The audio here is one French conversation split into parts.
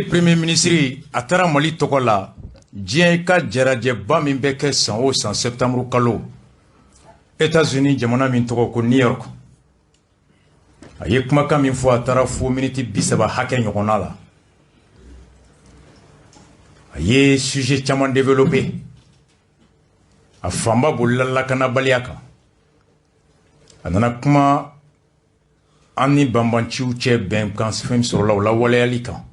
Premier ministre atara Mali tokola diɲɛ ka jarajɛba min bɛ kɛ san o san septembre kalo États-Unis jamana min tɔgɔ ko New York a ye kumakan min fɔ a taara fo miniti 30 hakɛ ɲɔgɔnna la a ye sujet caman développé a fanba bolila lakanabaliya kan a nana kuma an ni banbanciw cɛ bɛnkan fɛn sɔrɔla o la waleyali kan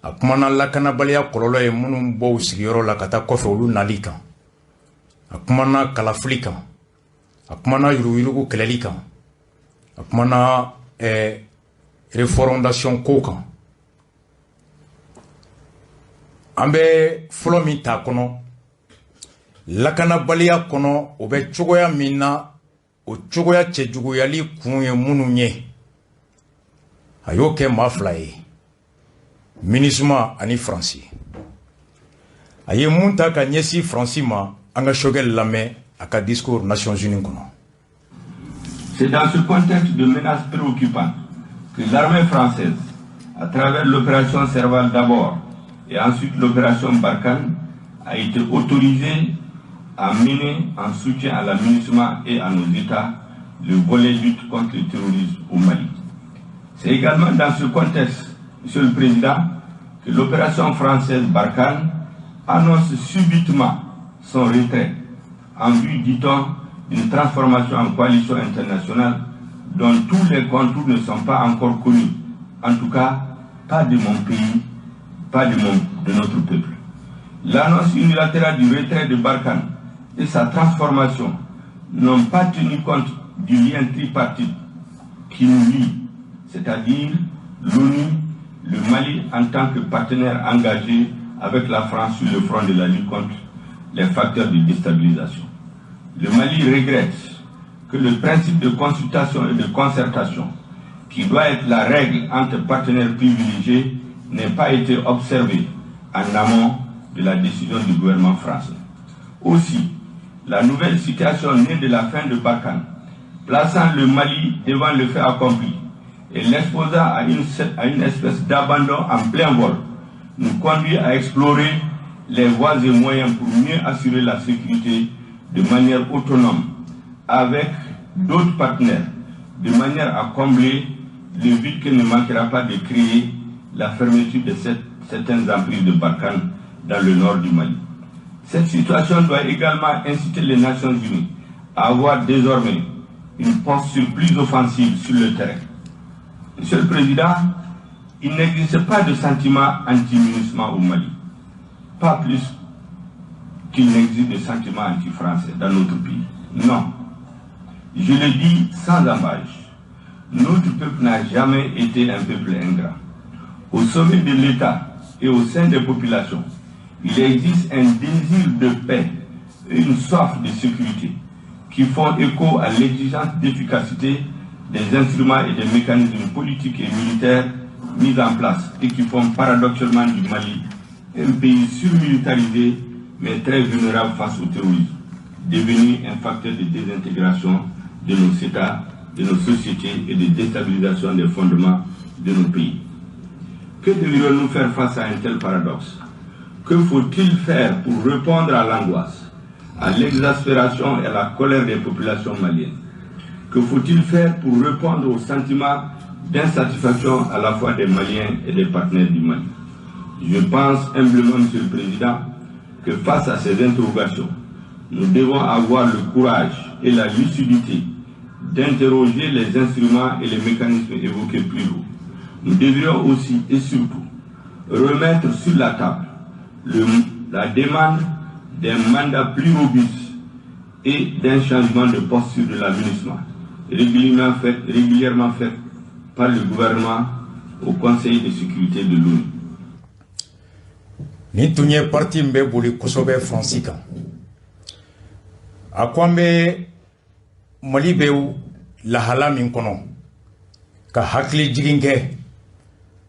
a kumana lakanabaliya kɔlɔlɔ ye minnu bɔ u sigiyɔrɔ la ka taa kɔfɛ olu nali kan a kumana kalafili kan a kumana yuruguyurugu kɛlɛli kan a kumana refondation ko kan an bɛ fɔlɔ min ta kɔnɔ lakanabaliya kɔnɔ o bɛ cogoya min na o cogoya cɛjuguyali kun ye minnu ye a y'o kɛ maa fila ye MINUSMA ani Faransi a ye mun ta ka ɲɛsin Faransi ma an ka Choguel lamɛn a ka discours Nations Unies kɔnɔ. C'est dans ce contexte de menaces préoccupantes que l'armée française, à travers l'opération Serval d'abord et ensuite l'opération Barkhane, a été autorisée à mener en soutien à la MINUSMA et à nos États le volet lutte contre le terrorisme au Mali. C'est également dans ce contexte, Monsieur le Président, que l'opération française Barkhane annonce subitement son retrait en vue, dit-on, d'une transformation en coalition internationale dont tous les contours ne sont pas encore connus, en tout cas pas de mon pays, pas de notre peuple. L'annonce unilatérale du retrait de Barkhane et sa transformation n'ont pas tenu compte du lien tripartite qui nous lie, c'est-à-dire l'ONU, le Mali en tant que partenaire engagé avec la France sur le front de la lutte contre les facteurs de déstabilisation. Le Mali regrette que le principe de consultation et de concertation, qui doit être la règle entre partenaires privilégiés, n'ait pas été observé en amont de la décision du gouvernement français. Aussi, la nouvelle situation née de la fin de Barkhane, plaçant le Mali devant le fait accompli et l'exposant à une espèce d'abandon en plein vol, nous conduit à explorer les voies et moyens pour mieux assurer la sécurité de manière autonome avec d'autres partenaires, de manière à combler le vide que ne manquera pas de créer la fermeture de certaines emprises de Barkhane dans le nord du Mali. Cette situation doit également inciter les Nations Unies à avoir désormais une posture plus offensive sur le terrain. Monsieur le Président, il n'existe pas de sentiment anti-MINUSMA au Mali, pas plus qu'il n'existe de sentiment anti-français dans notre pays. Non, je le dis sans embâche, notre peuple n'a jamais été un peuple ingrat. Au sommet de l'État et au sein des populations, il existe un désir de paix et une soif de sécurité qui font écho à l'exigence d'efficacité des instruments et des mécanismes politiques et militaires mis en place et qui font paradoxalement du Mali un pays surmilitarisé mais très vulnérable face au terrorisme, devenu un facteur de désintégration de nos États, de nos sociétés et de déstabilisation des fondements de nos pays. Que devrions-nous faire face à un tel paradoxe? Que faut-il faire pour répondre à l'angoisse, à l'exaspération et à la colère des populations maliennes? Que faut-il faire pour répondre au sentiment d'insatisfaction à la fois des Maliens et des partenaires du Mali? Je pense humblement, Monsieur le Président, que face à ces interrogations, nous devons avoir le courage et la lucidité d'interroger les instruments et les mécanismes évoqués plus haut. Nous devrions aussi et surtout remettre sur la table la demande d'un mandat plus robuste et d'un changement de posture de la MINUSMA, régulièrement fait par le gouvernement au Conseil de sécurité de l'ONU. Ni tun ye parti min bɛ boli kosɛbɛ Faransi kan a ko an bɛ Mali bɛ lahala min kɔnɔ ka hakili jigin kɛ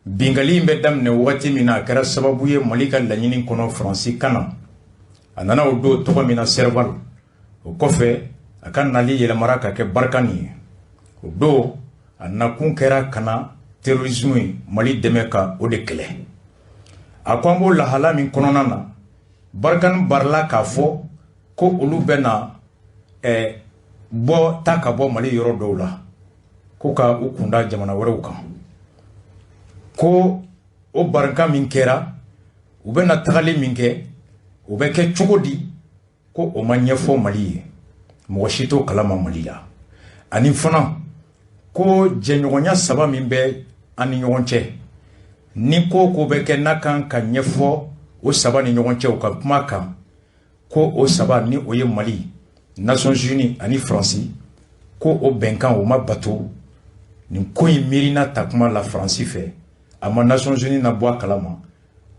bingali in bɛ daminɛ wagati min na a kɛra sababu ye Mali ka laɲini kɔnɔ Faransi kana a nana o don tɔgɔ min na Serval o kɔfɛ a ka nali yɛlɛmara ka kɛ Barkhane ye o don a nakun kɛra kana terrorisme Mali dɛmɛ ka o de kɛlɛ a ko an b'o lahala min kɔnɔna na Barkan barla k'a fɔ ko olu bɛna bɔ ta ka bɔ Mali yɔrɔ dɔw la ko ka u kunda jamana wɛrɛw kan ko o barika min kɛra u bɛna tagali min kɛ u bɛ kɛ cogo di ko o ma ɲɛfɔ Mali ye mɔgɔ si t'o kalama Mali la ani fana ko jɛɲɔgɔnya saba min bɛ an ni ɲɔgɔn cɛ ni ko bɛ kɛ n'a kan ka ɲɛfɔ o saba ni ɲɔgɔn cɛ u ka kuma kan ko o saba ni o ye Mali Nations Unies ani Faransi ko o bɛnkan o ma bato nin ko in miirina ta kuma la Faransi fɛ a ma Nations Unies na bɔ a kalama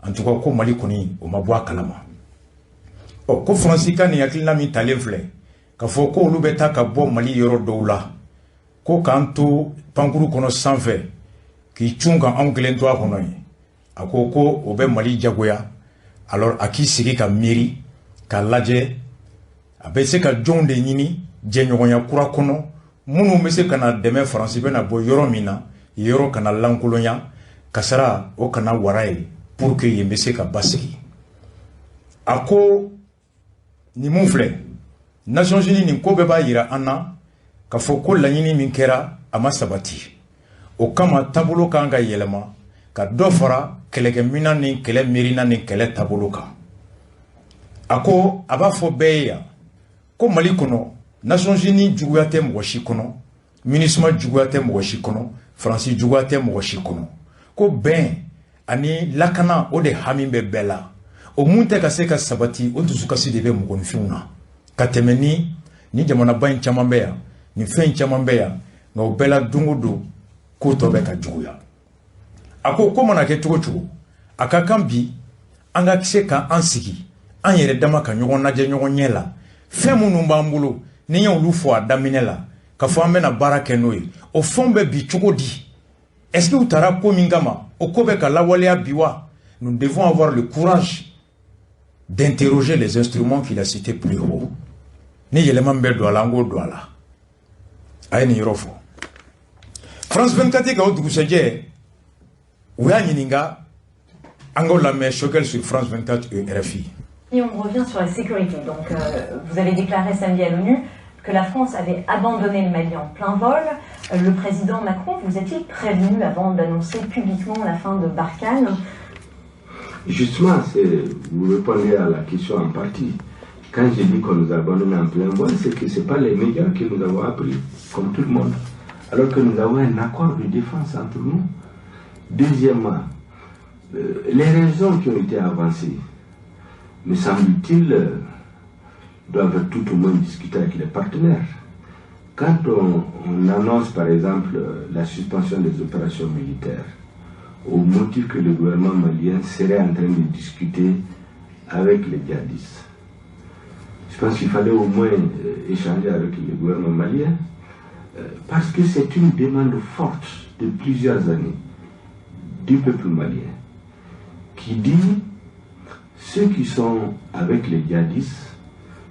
en tout cas ko Mali kɔni o ma bɔ a kalama ko Faransi ka nin hakilina min talen filɛ ka fɔ ko olu bɛ taa ka bɔ Mali yɔrɔ dɔw la ko k'an to pankuru kɔnɔ sanfɛ k'i cun kan anw kelen to a kɔnɔ ye a ko o bɛ Mali jagoya alors a k'i sigi ka miiri ka lajɛ a bɛ se ka jɔnw de ɲini jɛɲɔgɔnya kura kɔnɔ minnu bɛ se ka na dɛmɛ Faransi bɛna bɔ yɔrɔ min na yɔrɔ kana lankolonya kasara o kana wara ye pour que yen bɛ se ka basigi a ko nin mun filɛ Nations Unies nin ko bɛɛ b'a yira an na ka fɔ ko laɲini min kɛra a ma sabati o kama taabolo kan ka yɛlɛma ka dɔ fara kɛlɛkɛminɛn ni kɛlɛ miirina ni kɛlɛ taabolo kan a ko a b'a fɔ bɛɛ ye yan ko Mali kɔnɔ Nations Unies juguya tɛ mɔgɔ si kɔnɔ MINUSMA juguya tɛ mɔgɔ si kɔnɔ Faransi juguya tɛ mɔgɔ si kɔnɔ ko bɛn ani lakana o de hami bɛ bɛɛ la o mun tɛ ka se ka sabati o dusukasi de bɛ mɔgɔninfinw na ka tɛmɛ ni jamanaba in caman bɛ yan ni fɛn caman bɛ yan nka o bɛɛ la don o don ko tɔ bɛ ka juguya a ko mana kɛ cogo cogo a ka kan bi an ka se ka an sigi an yɛrɛ dama ka ɲɔgɔn lajɛ ɲɔgɔn ɲɛ la fɛn minnu b'an bolo ni y'olu fɔ a daminɛ la ka fɔ an bɛna baara kɛ n'o ye o fɛnw bɛ bi cogo di est-ce que u taara ko min kama o ko bɛ ka lawaleya bi wa nous devons avoir le courage d'interroger les instruments qu'il a cités plus haut ni yɛlɛma min bɛ don a la an k'o don a la a ye nin yɔrɔ fɔ France 24 ka o dugusɛjɛ u y'a ɲininka an k'o lamɛn Choguel sur France 24 et RFI. Et on revient sur la sécurité. Donc, vous avez déclaré samedi à l'ONU que la France avait abandonné le Mali en plein vol. Le président Macron vous a-t-il prévenu avant d'annoncer publiquement la fin de Barkhane? Justement, vous répondez à la question en partie. Quand j'ai dit qu'on nous a abandonné en plein vol, c'est que ce n'est pas les médias que nous avons appris, comme tout le monde. Alors que nous avons un accord de défense entre nous. Deuxièmement, les raisons qui ont été avancées, me semble-t-il, doivent tout au moins discuter avec les partenaires. Quand on annonce par exemple la suspension des opérations militaires, au motif que le gouvernement malien serait en train de discuter avec les djihadistes, je pense qu'il fallait au moins échanger avec le gouvernement malien, parce que c'est une demande forte de plusieurs années du peuple malien, qui dit ceux qui sont avec les djihadistes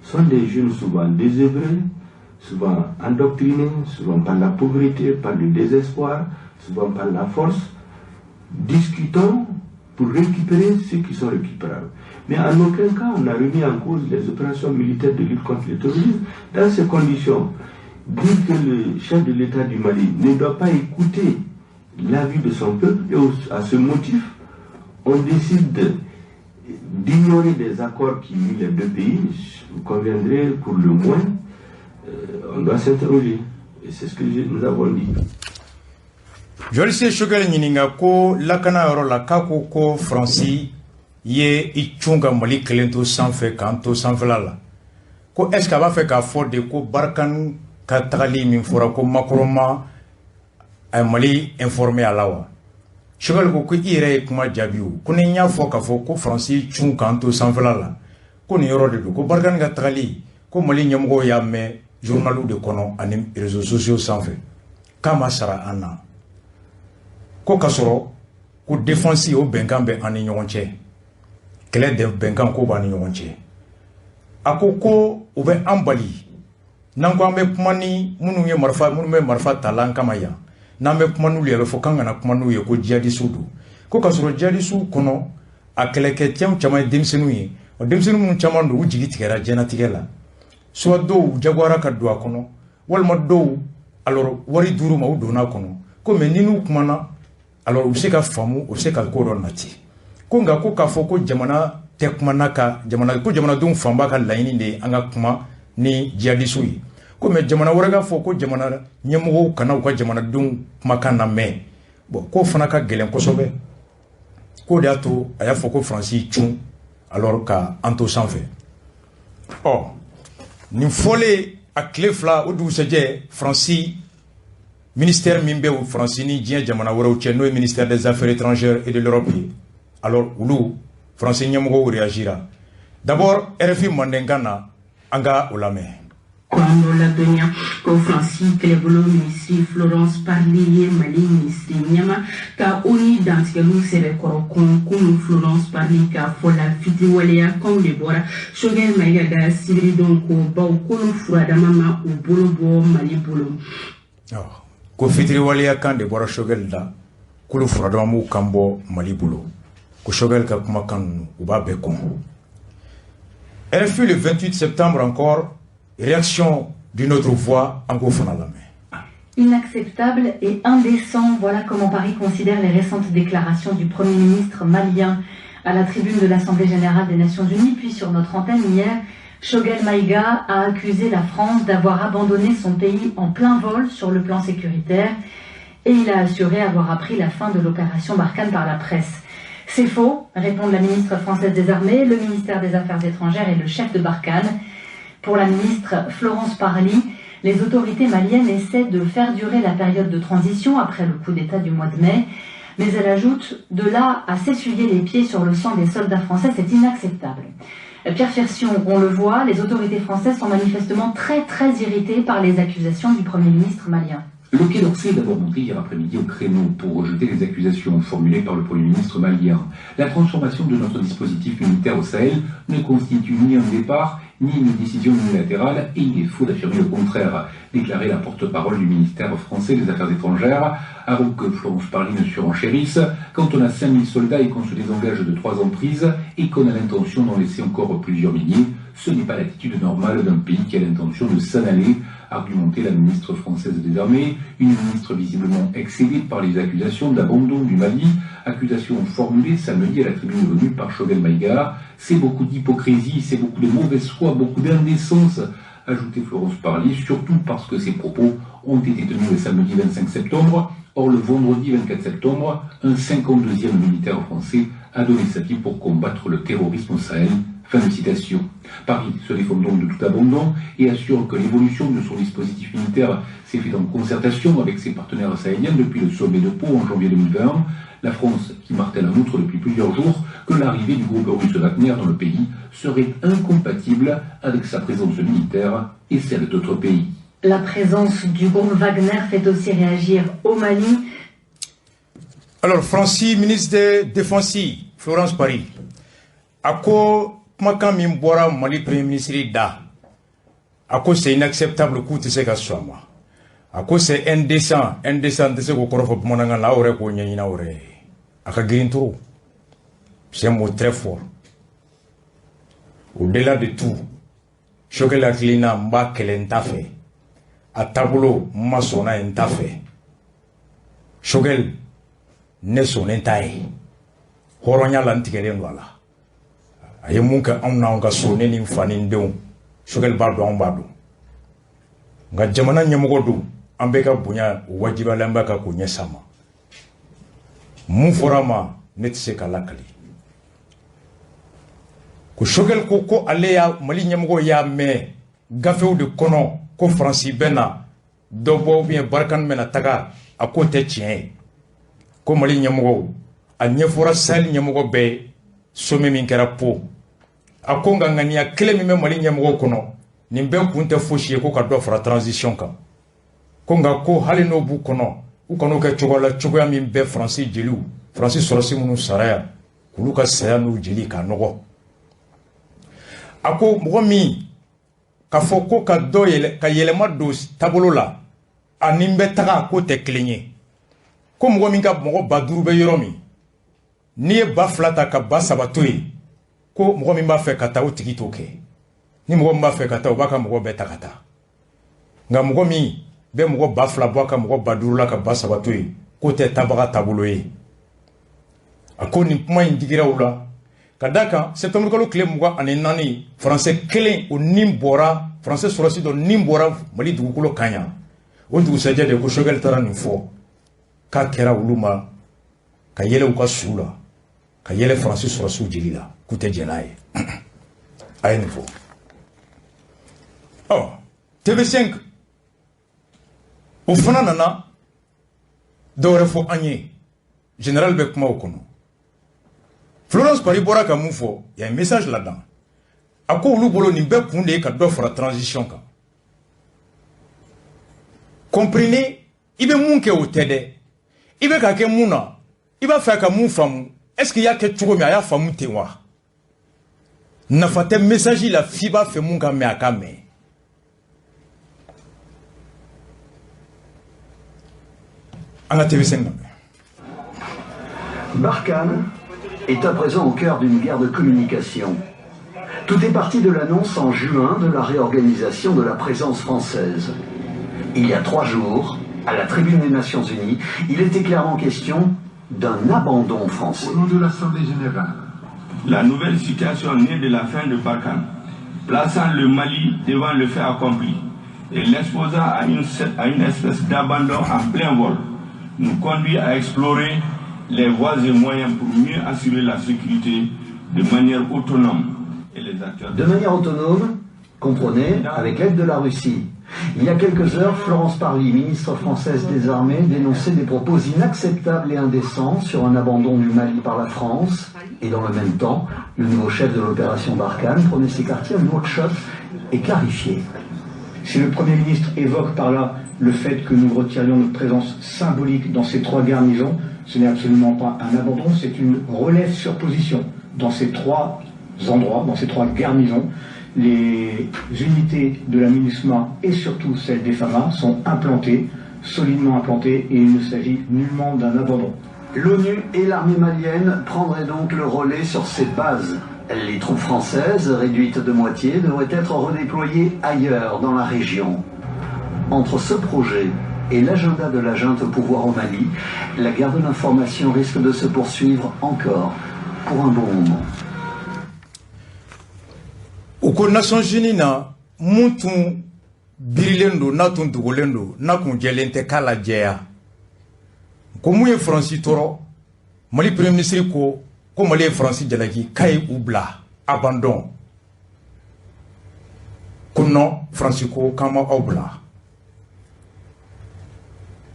sont des jeunes souvent désœuvrés, souvent endoctrinés, souvent par la pauvreté, par le désespoir, souvent par la force. Discutons pour récupérer ceux qui sont récupérables. Mais en aucun cas on a remis en cause les opérations militaires de lutte contre le terrorisme. Dans ces conditions, dire que le chef de l'État du Mali ne doit pas écouter l'avis de son peuple, et à ce motif, on décide d'ignorer des accords qui unissent les deux pays, vous conviendrez pour le moins, on doit s'interroger. Et c'est ce que nous avons dit. Joli se Choguel ɲininka ko lakana yɔrɔ la k'a ko Faransi ye i cun ka Mali kelen to sanfɛ k'an to sanfɛla la ko est-ce que a b'a fɛ k'a fɔ de ko Barkhane ka tagali min fɔra ko Macron ma a Mali informé a la wa Choguel ko i yɛrɛ ye kuma jaabi o ko ni n y'a fɔ k'a fɔ ko Faransi cun k'an to sanfɛla la ko nin yɔrɔ de don ko Barkhane ka tagali ko Mali ɲɛmɔgɔw y'a mɛn journaliw de kɔnɔ ani réseaux sociaux sanfɛ k'a ma sara an na ko k'a sɔrɔ ko défense o bɛnkan bɛ an ni ɲɔgɔn cɛ kɛlɛ de bɛnkan ko b'an ni ɲɔgɔn cɛ a ko u bɛ an bali n'an ko an bɛ kuma ni minnu bɛ marifa ta la an kama yan n'an bɛ kuma n'olu ye a bɛ fɔ k'an kana kuma n'u ye ko djihadistes don ko k'a sɔrɔ djihadistes kɔnɔ a kɛlɛkɛcɛw caman ye denmisɛnninw ye o denmisɛnninw minnu caman don u jigi tigɛra diɲɛnatigɛ la soit dɔw jagoyara ka don a kɔnɔ walima dɔw alors wari d'uru ma u donna a kɔnɔ ko mais ni n'u kumana alors u bɛ se ka faamu u bɛ se ka ko dɔ nati ko nka ko k'a fɔ ko jamana tɛ kumana ka ko jamanadenw fanba ka laɲini de ye an ka kuma ni jihadistes ye ko mais jamana wɛrɛ ka fɔ ko jamana ɲɛmɔgɔw kana u ka jamanadenw kumakan lamɛn bon k'o fana ka gɛlɛn kosɛbɛ k'o de y'a to a y'a fɔ ko Faransi cun alors ka an to sanfɛ nin fɔlen a tile fila o dugusɛjɛ Faransi ministère min bɛ Faransi ni diɲɛ jamana wɛrɛw cɛ n'o ye ministère des affaires étrangères et de l'Europe ye alors olu Faransi ɲɛmɔgɔw réagira d'abord RFI mandenkan na an ka o lamɛn. Quando la donna con Francis Clevolo Ministri Florence Parly Mali Ministri Nyama ka oni dantigelu sere koro kon Florence Parly ka fola fiti waleya comme le bora Choguel Maïga da sibiri donc ba ko furada mama u bolo bo Mali bolo ko fitri waleya kan de bora Choguel da ko furada mama kan bo Mali bolo ko Choguel ka kuma kan u ba be kon. RFI le 28 septembre encore. Réaction d'une autre voix en gouffre à la main. Inacceptable et indécent, voilà comment Paris considère les récentes déclarations du Premier ministre malien à la tribune de l'Assemblée générale des Nations Unies, puis sur notre antenne hier. Choguel Maïga a accusé la France d'avoir abandonné son pays en plein vol sur le plan sécuritaire et il a assuré avoir appris la fin de l'opération Barkhane par la presse. C'est faux, répondent la ministre française des Armées, le ministère des Affaires étrangères et le chef de Barkhane. Pour la ministre Florence Parly, les autorités maliennes essaient de faire durer la période de transition après le coup d'État du mois de mai. Mais elle ajoute, de là à s'essuyer les pieds sur le sang des soldats français, c'est inacceptable. Pierre Fersion, on le voit, les autorités françaises sont manifestement très irritées par les accusations du Premier ministre malien. Le Quai d'Orsay est d'abord monté hier après-midi au créneau pour rejeter les accusations formulées par le Premier ministre malien. La transformation de notre dispositif militaire au Sahel ne constitue ni un départ, ni une décision unilatérale, et il est faux d'affirmer le contraire, déclarait la porte-parole du ministère français des Affaires étrangères, avant que Florence Parly ne surenchérisse. Quand on a 5000 soldats et qu'on se désengage de 3 emprises, et qu'on a l'intention d'en laisser encore plusieurs milliers, ce n'est pas l'attitude normale d'un pays qui a l'intention de s'en aller, argumentait la ministre française des Armées, une ministre visiblement excédée par les accusations d'abandon du Mali, accusations formulées samedi à la tribune de l'ONU par Choguel Maïga. C'est beaucoup d'hypocrisie, c'est beaucoup de mauvaise foi, beaucoup d'indécence, ajoutait Florence Parly, surtout parce que ces propos ont été tenus le samedi 25 septembre. Or, le vendredi 24 septembre, un 52e militaire français a donné sa vie pour combattre le terrorisme au Sahel. Fin de citation. Paris se défend donc de tout abandon et assure que l'évolution de son dispositif militaire s'est faite en concertation avec ses partenaires sahéliens depuis le sommet de Pau en janvier 2020. La France qui martèle en outre depuis plusieurs jours que l'arrivée du groupe russe Wagner dans le pays serait incompatible avec sa présence militaire et celle d'autres pays. La présence du groupe Wagner fait aussi réagir au Mali. Alors, Francis, ministre de Défense, Florence Parly, à quoi kumakan min bɔra Mali premier ministre da a ko c'est inacceptable k'u tɛ se ka sɔn a ma a ko c'est indécent n tɛ se k'o kɔrɔ fɔ bamanankan na aw yɛrɛ k'o ɲɛɲini aw yɛrɛ a ka girin trop c'est un mot très fort au-delà de tout Choguel hakilina n b'a kɛlɛ n t'a fɛ a taabolo n ma sɔn n'a ye n t'a fɛ Choguel ne sɔnnen t'a ye hɔrɔnya la n tigɛlen don a la a ye mun kɛ anw n'anw ka so ne ni n fa ni n denw Choguel b'a dɔn anw b'a dɔn nka jamana ɲɛmɔgɔ don an bɛɛ ka bonya o wajibiyalen bɛ ka k'o ɲɛsin a ma mun fɔra a ma ne tɛ se ka lakali ko Choguel ko ale y'a Mali ɲɛmɔgɔ y'a mɛn gafew de kɔnɔ ko Faransi bɛ na dɔ bɔ ou bien Barkhane bɛ na taga a ko tɛ tiɲɛ ye ko Mali ɲɛmɔgɔw a ɲɛfɔra Sahel ɲɛmɔgɔ bɛɛ ye sommet min kɛra Pau a ko nka ŋaniya kelen min bɛ Mali ɲɛmɔgɔw kɔnɔ nin bɛɛ kun tɛ fosi ye ko ka dɔ fara transition kan ko nka ko hali n'o b'u kɔnɔ u kan'o kɛ cogo la cogoya min bɛ Faransi jeliw Faransi sɔrɔsi minnu sara yan k'olu ka saya n'u jeli ka nɔgɔ a ko mɔgɔ min k'a fɔ ko ka yɛlɛma don taabolo la ani n bɛ taga k'o tɛ kelen ye ko mɔgɔ min ka mɔgɔ 5000 bɛ yɔrɔ min n'i ye ba fila ta ka ba saba to yen ko mɔgɔ min b'a fɛ ka taa o tigi t'o kɛ ni mɔgɔ min b'a fɛ ka taa o b'a ka mɔgɔ bɛɛ ta ka taa nka mɔgɔ min bɛ mɔgɔ ba fila bɔ a ka mɔgɔ ba duuru la ka ba saba to yen k'o tɛ tabaga taabolo ye a ko nin kuma in digira u la ka d'a kan septembre kalo tile 24 faransɛ kelen o nin bɔra faransɛ sɔrɔsi dɔ nin bɔra mali dugukolo kan yan o dugusɛjɛ de ko Choguel taara nin fɔ k'a kɛra olu ma ka yɛlɛ u ka su la ka yɛlɛ faransɛ sɔrɔsiw jeli la k'u tɛ jɛn n'a ye a ye nin fɔ TV5 o fana nana dɔwɛrɛ fɔ an ye général bɛ kuma o kɔnɔ Florence Parly bɔra ka mun fɔ il y a un message là-dedans a ko olu bolo nin bɛɛ kun de ye ka dɔ fara transition kan comprenez i bɛ mun kɛ o tɛ dɛ i bɛ ka kɛ mun na i b'a fɛ ka mun faamu est-ce qu'il y a kɛ cogo min a y'a faamu ten wa nafa tɛ message la f'i b'a fɛ mun ka mɛn a ka mɛn an ka TV5 na Barkhane est à présent au cœur d'une guerre de communication. Tout est parti de l'annonce en juin de la réorganisation de la présence française. Il y a 3 jours, à la tribune des Nations Unies, il était clairement question d'un abandon français. Au nom de l'Assemblée générale, la nouvelle situation née de la fin de Barkhane, plaçant le Mali devant le fait accompli et l'exposant à une espèce d'abandon en plein vol, nous conduit à explorer les voies et moyens pour mieux assurer la sécurité de manière autonome. Et les acteurs de manière autonome, comprenez, avec l'aide de la Russie. Il y a quelques heures, Florence Parly, ministre française des Armées, dénonçait des propos inacceptables et indécents sur un abandon du Mali par la France. Et dans le même temps, le nouveau chef de l'opération Barkhane prenait ses quartiers à Nouakchott et clarifiait. Si le Premier ministre évoque par là le fait que nous retirions notre présence symbolique dans ces 3 garnisons, ce n'est absolument pas un abandon, c'est une relève sur position. Dans ces 3 endroits, dans ces 3 garnisons, les unités de la MINUSMA et surtout celles des FAMA sont implantées, solidement implantées, et il ne s'agit nullement d'un abandon. L'ONU et l'armée malienne prendraient donc le relais sur ces bases. Les troupes françaises, réduites de moitié, devraient être redéployées ailleurs dans la région. Entre ce projet et l'agenda de la junte au pouvoir au Mali, la guerre de l'information risque de se poursuivre encore pour un bon moment. Aux Nations Unies, mun tun birilen don n'a tun dogolen don n'a kun jɛlen tɛ k'a lajɛya ko mun ye Faransi tɔɔrɔ Mali premier ministre ko Mali ye Faransi jalaki k'a ye u bila abandon ko non Faransi ko k'an ma aw bila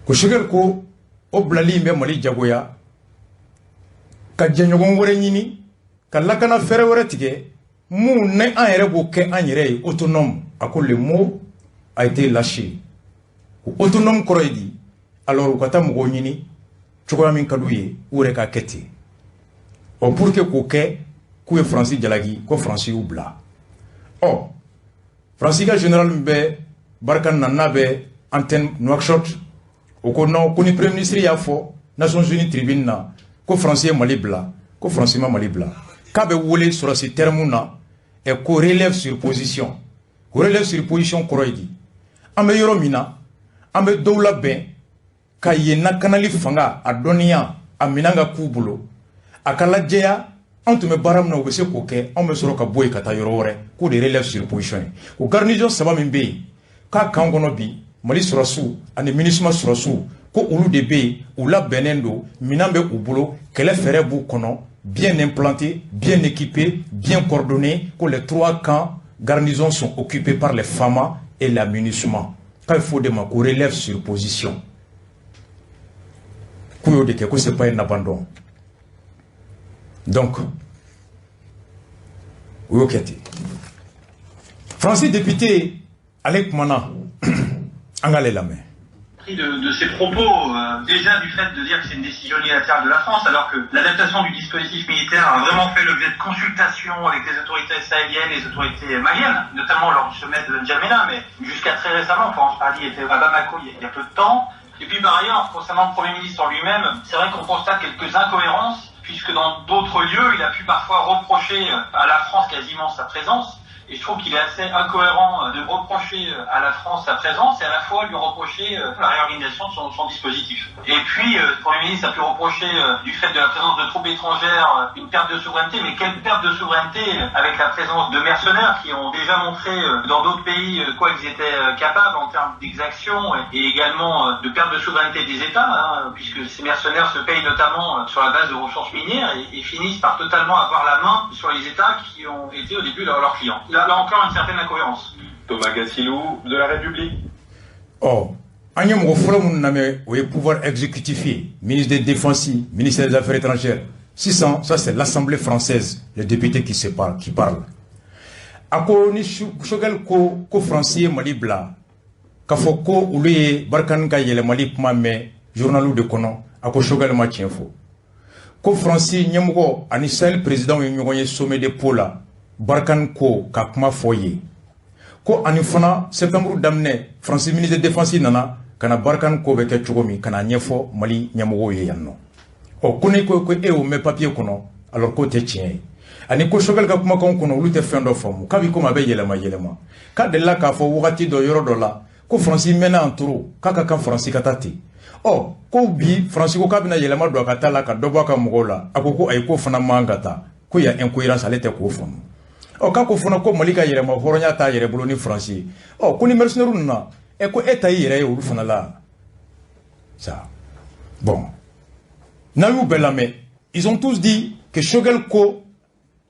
ko Choguel ko o bilali in bɛ Mali jagoya ka jɛɲɔgɔn wɛrɛ ɲini ka lakana fɛrɛ wɛrɛ tigɛ mun ne an yɛrɛ b'o kɛ an yɛrɛ ye autonome a ko le mot a été lâché ko autonome kɔrɔ ye di alors u ka taa mɔgɔw ɲini cogoya min ka d'u ye u yɛrɛ ka kɛ ten ɔ pour que k'o kɛ k'u ye Faransi jalaki ko Faransi y'u bila ɔ Faransi ka général min bɛ Barkhane na n'a bɛ antenne Nouakchott o ko non ko ni premier ministre y'a fɔ Nations Unies tribune na ko Faransi ye Mali bila ko Faransi ma Mali bila k'a bɛ wele sɔrɔsi terme na et qu'on relève sur position. Qu'on relève sur position kɔrɔ ye di an bɛ yɔrɔ min na an bɛ dɔw labɛn ka yen lakanali fanga a dɔnniya a minɛn ka k'u bolo a ka lajɛya anw tun bɛ baara min na u bɛ se k'o kɛ anw bɛ sɔrɔ ka bɔ yen ka taa yɔrɔ wɛrɛ k'o de relève sur position ye o garnison 3 min bɛ yen k'a kan kɔnɔ bi Mali sɔrɔsiw ani MINUSMA sɔrɔsiw ko olu de bɛ yen u labɛnnen don minɛn bɛ u bolo kɛlɛ fɛɛrɛ b'u kɔnɔ bien implantés, bien équipés, bien coordonnés, que les 3 camps garnisons sont occupés par les FAMA et la MINUSMA. Quand il faut demander qu'on relève sur position, que ce n'est pas un abandon. Donc, oui, Francis député, Alec Mana, Angale la main. De ces propos, déjà du fait de dire que c'est une décision unilatérale de la France, alors que l'adaptation du dispositif militaire a vraiment fait l'objet de consultations avec les autorités sahéliennes et les autorités maliennes, notamment lors du sommet de N'Djamena, mais jusqu'à très récemment, Florence Parly était à Bamako il y a peu de temps. Et puis par ailleurs, concernant le Premier ministre en lui-même, c'est vrai qu'on constate quelques incohérences puisque dans d'autres lieux, il a pu parfois reprocher à la France quasiment sa présence. Et je trouve qu'il est assez incohérent de reprocher à la France sa présence et à la fois lui reprocher la réorganisation de son dispositif. Et puis, le Premier ministre a pu reprocher du fait de la présence de troupes étrangères une perte de souveraineté, mais quelle perte de souveraineté avec la présence de mercenaires qui ont déjà montré dans d'autres pays quoi ils étaient capables en termes d'exactions et également de perte de souveraineté des États, puisque ces mercenaires se payent notamment sur la base de ressources minières et finissent par totalement avoir la main sur les États qui ont été au début leurs clients. Là encore une certaine incohérence. Thomas Gassilou de la République. Oh, Agnam Gofrom Name, au pouvoir exécutif, ministre des Défenses, ministre des Affaires étrangères. 600, ça c'est l'Assemblée française, les députés qui parlent. Ako ni shogal ko français Mali bla. Kafoko oulié Barkan Kayele Mali Pmame, journalou de kono, ako shogal ma tienfo. Ko français Nyamugo, Anisel, président du sommet de Pola. Barkan ko kakma foye ko anifana septembre damne France ministre de défense nana kana Barkan ko be ke chugomi kana nyefo Mali nyamugo ye yanno o kone ko e o me papier kono alors ko te tien ani ko shogal ka kuma kon kono lute fendo famu kabi ko mabe yelema ka de la ka fo wati do yoro do la ko France mena enturo kaka kan France katati o ko bi France ko kabina yelema do ka tala ka dobo ka mugola akoko ay ko fana mangata ko ya incohérence alete ko famu. O kako fona ko Malika yere ma horonya ta yere bolo ni français o kuni mercenaire na e ko eta yere o fona la ça bon na yu belame ils ont tous dit que Shogel ko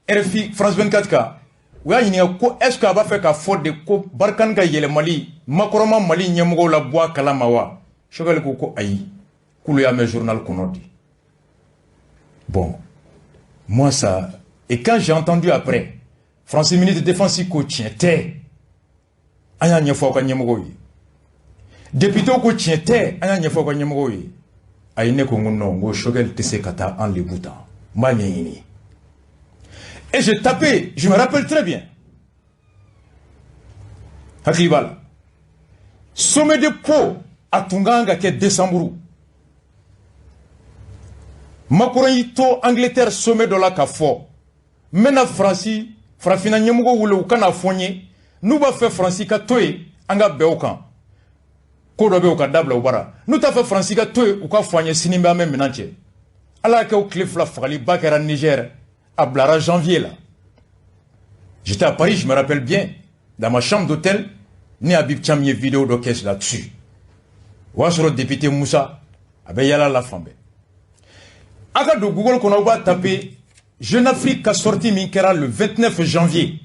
RFI France 24K wa yini ko est-ce que va faire ka faute de ko Barkan ka yele Mali makoroma Mali nyemugo la bois kalama wa Shogel ko ayi kulu ya me journal konodi bon moi ça et quand j'ai entendu après Français ministre de défense ko tiente anya nyefo ko nyemogo yi député ko tiente anya nyefo ko nyemogo yi ayine ko ngono ngo Shogel tese kata en le bouton manyini et j'ai tapé, je me rappelle très bien Hakibala sommet de Po à Tunganga ke décembre Macron yito Angleterre sommet de la kafo mena France Frafina nyemugo wule ukana fonye nuba fe Franci ka toye anga beokan ko do be o ka dabla ubara nu ta fe Franci ka toye uka fonye sinimba ame menanche ala ke o cliff la fagali bakera Niger à Blara janvier là j'étais à Paris je me rappelle bien dans ma chambre d'hôtel ni Habib Chamie vidéo d'orchestre là-dessus wa sur le député Moussa abe yala la fambe aka do Google qu'on va taper Jeune Afrique a sorti Minkera le 29 janvier.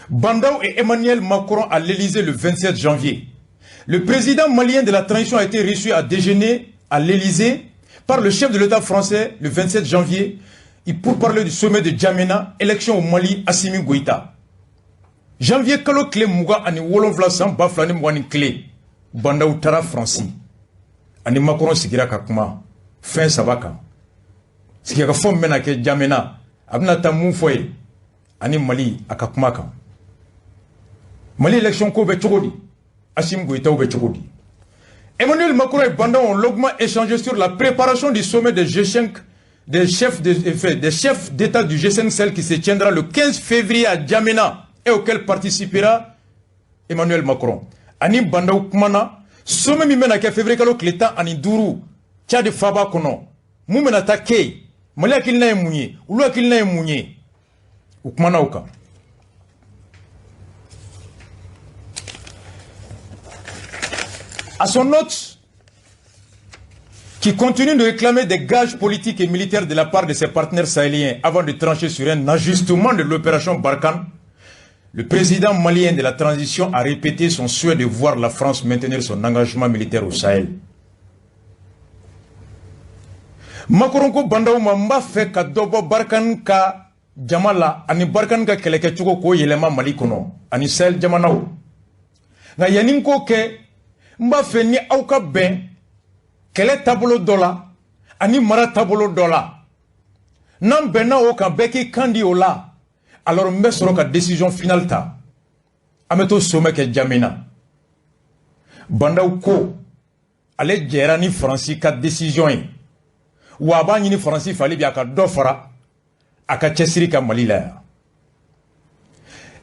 Bandao et Emmanuel Macron à l'Élysée le 27 janvier. Le président malien de la transition a été reçu à déjeuner à l'Élysée par le chef de l'État français le 27 janvier pour parler du sommet de Djamena, élection au Mali, Assimi Goïta. Janvier, Kalo Kle Mouga ani Wolonvla Sam Baflani Mwani Kle. Bandao Tara Franci. Ani Macron Sigira Kakuma. Fin Sabaka. Ce qui a fait que Djamena, abna tamu foye, ani Mali akakumaka. Mali élection ko be chogodi, Assimi Goïta be chogodi. Emmanuel Macron et Bandao ont longuement échangé sur la préparation du sommet de G5, des chefs d'État du G5 Sahel qui se tiendra le 15 février à Djamena et auquel participera Emmanuel Macron. Ani Bandao kumana, sommet mi mena ke février kalo kleta ani duru, Tchad Faba kono, mumena takei. Mali akil na emunye, ulu akil na emunye. Ukmana uka. À son note, qui continue de réclamer des gages politiques et militaires de la part de ses partenaires sahéliens avant de trancher sur un ajustement de l'opération Barkhane, le président malien de la transition a répété son souhait de voir la France maintenir son engagement militaire au Sahel. Macron ko Bandao mamba fe ka dobo Barkhane ka jamala ani Barkhane ka keleke chuko ko yelema Mali kono ani Sahel jamanaw nga yanin ko ke mba fe ni auka ben kele tabolo dola ani mara tabolo dola nan bena o ka beki kandi ola alors mbe soro ka décision finale ta ameto sommet ke Djamena Bandao ko ale jera ni Franci ka décision yi ou a ba ñini faransi fali bi aka do fara aka cesiri ka Mali la.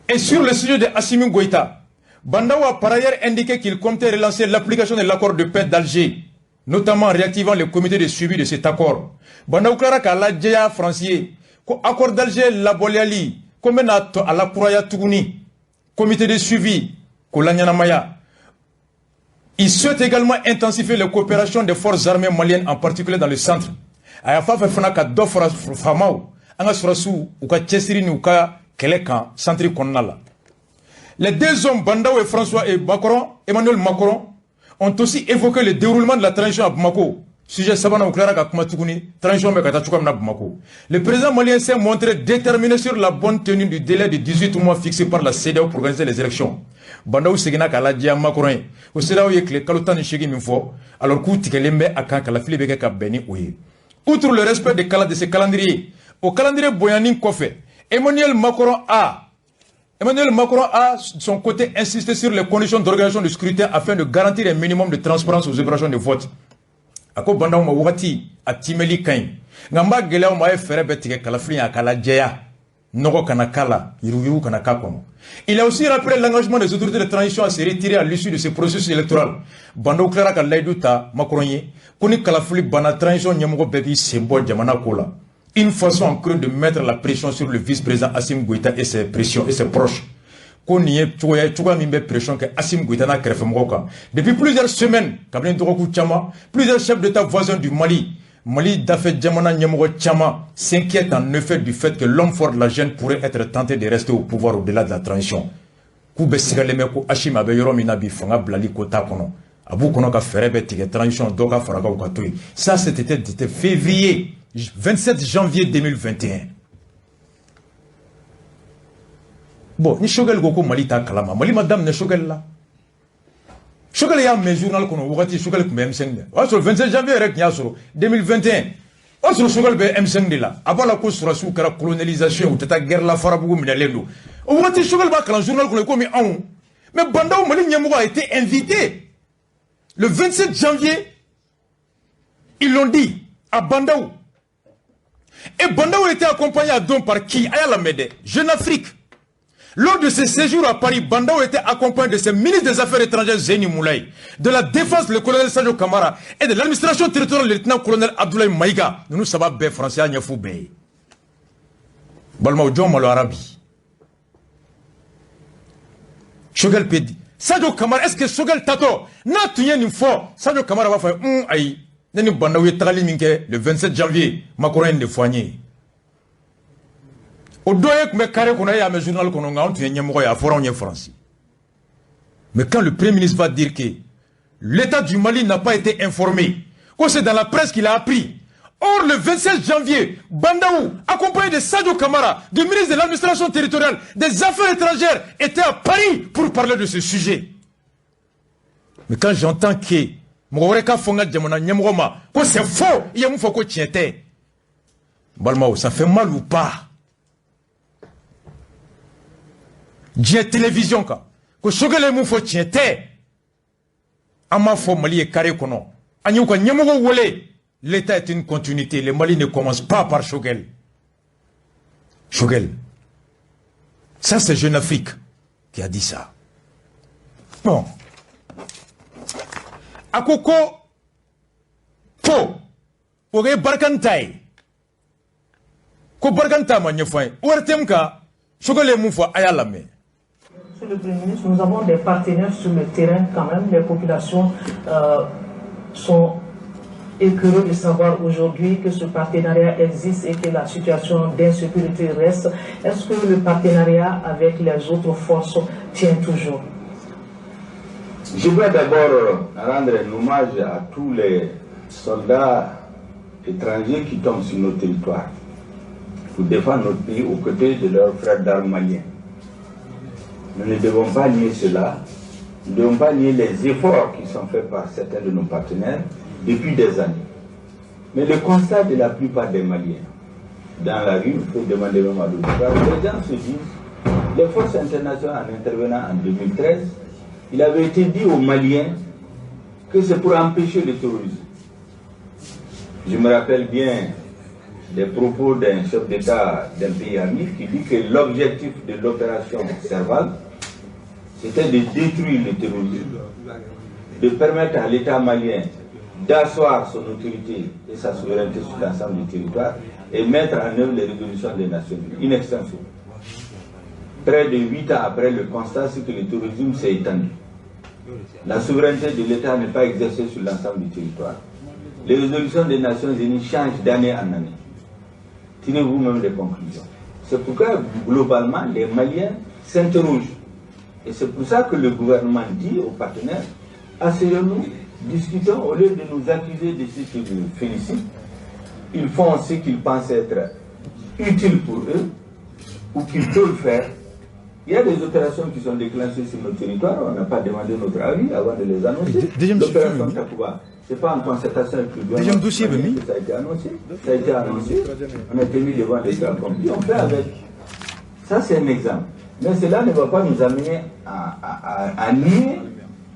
Et sur le sujet de Assimi Goïta, Bandao a par ailleurs indiqué qu'il comptait relancer l'application de l'accord de paix d'Alger, notamment en réactivant le comité de suivi de cet accord. Bandao Clara Kala Djeya Francier, accord d'Alger la Boliali, comme à la Kouraya Tougouni, comité de suivi, Kolanyanamaya. Il souhaite également intensifier la coopération des forces armées maliennes, en particulier dans le centre. Ayafa Fefnaka Dofra Famao, Anga Surasu, Uka Chessirini, Uka Kelekan, centre Konala. Les deux hommes, Bandao et François et Macron, Emmanuel Macron, ont aussi évoqué le déroulement de la transition à Bamako. Sujet Sabana Ouklara Kakumatoukouni, transition Mekatachoukam na Bamako. Le président malien s'est montré déterminé sur la bonne tenue du délai de 18 mois fixé par la CEDEAO pour organiser les élections. Bandao Segina Kaladia Macron, au CEDEAO Yekle Kalotan Shegi Minfo, alors qu'Outikelembe Akan Kalafili Beka Beni Ouye. Outre le respect de ces calendriers, au calendrier Boyanin Kofé, Emmanuel Macron a, son côté, insisté sur les conditions d'organisation du scrutin afin de garantir un minimum de transparence aux opérations de vote. Ako Bandao Mawati, à Timeli Kain, Namba Gelao Mae Ferebetike Kalafli à Kaladjeya, Nogo Kanakala, Iruyu Kanakakono. Il a aussi rappelé l'engagement des autorités de transition à se retirer à l'issue de ce processus électoral. Bandao Clara Kalaiduta, Macronye, Koni Kalafli Bana Transition Nyamogo Bebi Sembo Djamana Kola. Une façon en creux de mettre la pression sur le vice-président Assimi Goïta et ses proches. Depuis plusieurs semaines, plusieurs chefs d'État voisins du Mali, Dafé Djamana Nyamoro Tchama, s'inquiètent en effet du fait que l'homme fort de la gêne pourrait être tenté de rester au pouvoir au-delà de la transition. Ça, c'était février. 27 janvier 2021. Bon, ni Shogel Goko Mali ta kalama. Mali madame ne Shogel là. Shogel y a mes journal qu'on a dit Shogel comme M5. Sur le 27 janvier 2021. Sur le Shogel M5 là. Avant la course sur la colonisation ou ta guerre la Farabou Minalendo. On va dire Shogel va quand le journal qu'on a commis en. Mais Bandao Mali Nyamou a été invité. Le 27 janvier, ils l'ont dit à Bandao. Et Bandao était accompagné à Don par qui? Ayala Mede, Jeune Afrique. Lors de ses séjours à Paris, Bandao était accompagné de ses ministres des Affaires étrangères Zeni Moulay, de la Défense le colonel Sadio Kamara et de l'administration territoriale le lieutenant-colonel Abdoulaye Maïga. Nous savons bien français à Niafoube. Balmao Djom Malo Arabi. Shogel Pedi. Sadio Kamara, est-ce que Shogel Tato n'a tenu une fois? Sadio Kamara va faire aïe. Le 27 janvier, Macron de Foigné. Au doyen que mes carrés qu'on a à mes journaux qu'on a à France. Mais quand le Premier ministre va dire que l'État du Mali n'a pas été informé, que c'est dans la presse qu'il a appris. Or, le 27 janvier, Bandao, accompagné de Sadio Kamara, du ministre de l'administration territoriale, des Affaires étrangères, était à Paris pour parler de ce sujet. Mais quand j'entends que c'est faux, il y a un faux qui était. Ça fait mal ou pas? J'ai télévision que Shogel est faux qui était. Ama faux Mali est carré kono. Anyuka Nyamogo Wole. L'État est une continuité. Le Mali ne commence pas par Shogel. Shogel. Ça c'est Jeune Afrique qui a dit ça. Bon. Akoko po oge barkantai ko barkanta ma nyefay ortemka Shogel mu fo ayalame. Monsieur le Premier ministre, nous avons des partenaires sur le terrain quand même. Les populations sont écœurées de savoir aujourd'hui que ce partenariat existe et que la situation d'insécurité reste. Est-ce que le partenariat avec les autres forces tient toujours? Je voudrais d'abord rendre un hommage à tous les soldats étrangers qui tombent sur nos territoires pour défendre notre pays aux côtés de leurs frères d'armes maliens. Nous ne devons pas nier cela. Nous ne devons pas nier les efforts qui sont faits par certains de nos partenaires depuis des années. Mais le constat de la plupart des Maliens, dans la rue, il faut demander même à l'auditoire, les gens se disent, les forces internationales en intervenant en 2013, il avait été dit aux Maliens que c'est pour empêcher le terrorisme. Je me rappelle bien des propos d'un chef d'État d'un pays ami qui dit que l'objectif de l'opération Serval, c'était de détruire le terrorisme, de permettre à l'État malien d'asseoir son autorité et sa souveraineté sur l'ensemble du territoire et mettre en œuvre les résolutions des Nations Unies, in extenso. Près de 8 ans après, le constat, c'est que le terrorisme s'est étendu. La souveraineté de l'État n'est pas exercée sur l'ensemble du territoire. Les résolutions des Nations Unies changent d'année en année. Tirez vous-même les conclusions. C'est pourquoi, globalement, les Maliens s'interrogent. Et c'est pour ça que le gouvernement dit aux partenaires, asseyons-nous, discutons, au lieu de nous accuser de ce que je félicite. Ils font ce qu'ils pensent être utile pour eux, ou qu'ils peuvent faire. Il y a des opérations qui sont déclenchées sur notre territoire, on n'a pas demandé notre avis avant de les annoncer. L'opération Takuba, ce n'est pas en concertation avec le gouvernement que ça a été annoncé. Ça a été annoncé, on a été mis devant les gens accomplis, on fait avec. Ça, c'est un exemple. Mais cela ne va pas nous amener à nier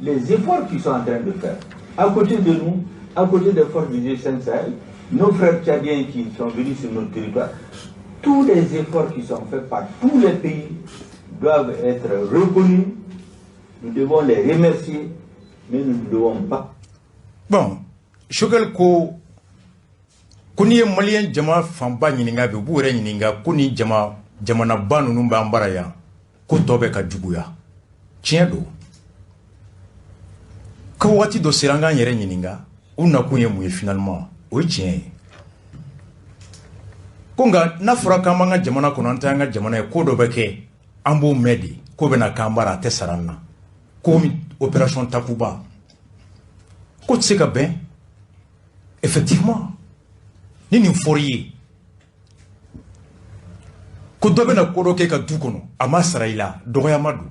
les efforts qu'ils sont en train de faire. À côté de nous, à côté des forces du G5 Sahel, nos frères tchadiens qui sont venus sur notre territoire, tous les efforts qui sont faits par tous les pays doivent être reconnus. Nous devons les remercier, mais nous ne devons pas. Bon, Choguel ko kuni malien jama famba nyininga be bure nyininga kuni jama na banu numba ambara ya ko tobe ka juguya. Tiendo. Ko wati do siranga nyere nyininga una kunye muye finalement o tien. Konga na furaka manga jamana kono ntanga jamana ko do beke ambo medi ko bena kambara tesaranna. Ko opération Takuba. Ko tseka ben effectivement ni fourier ko dobe na ko ke ka dukono amasara ila doya madu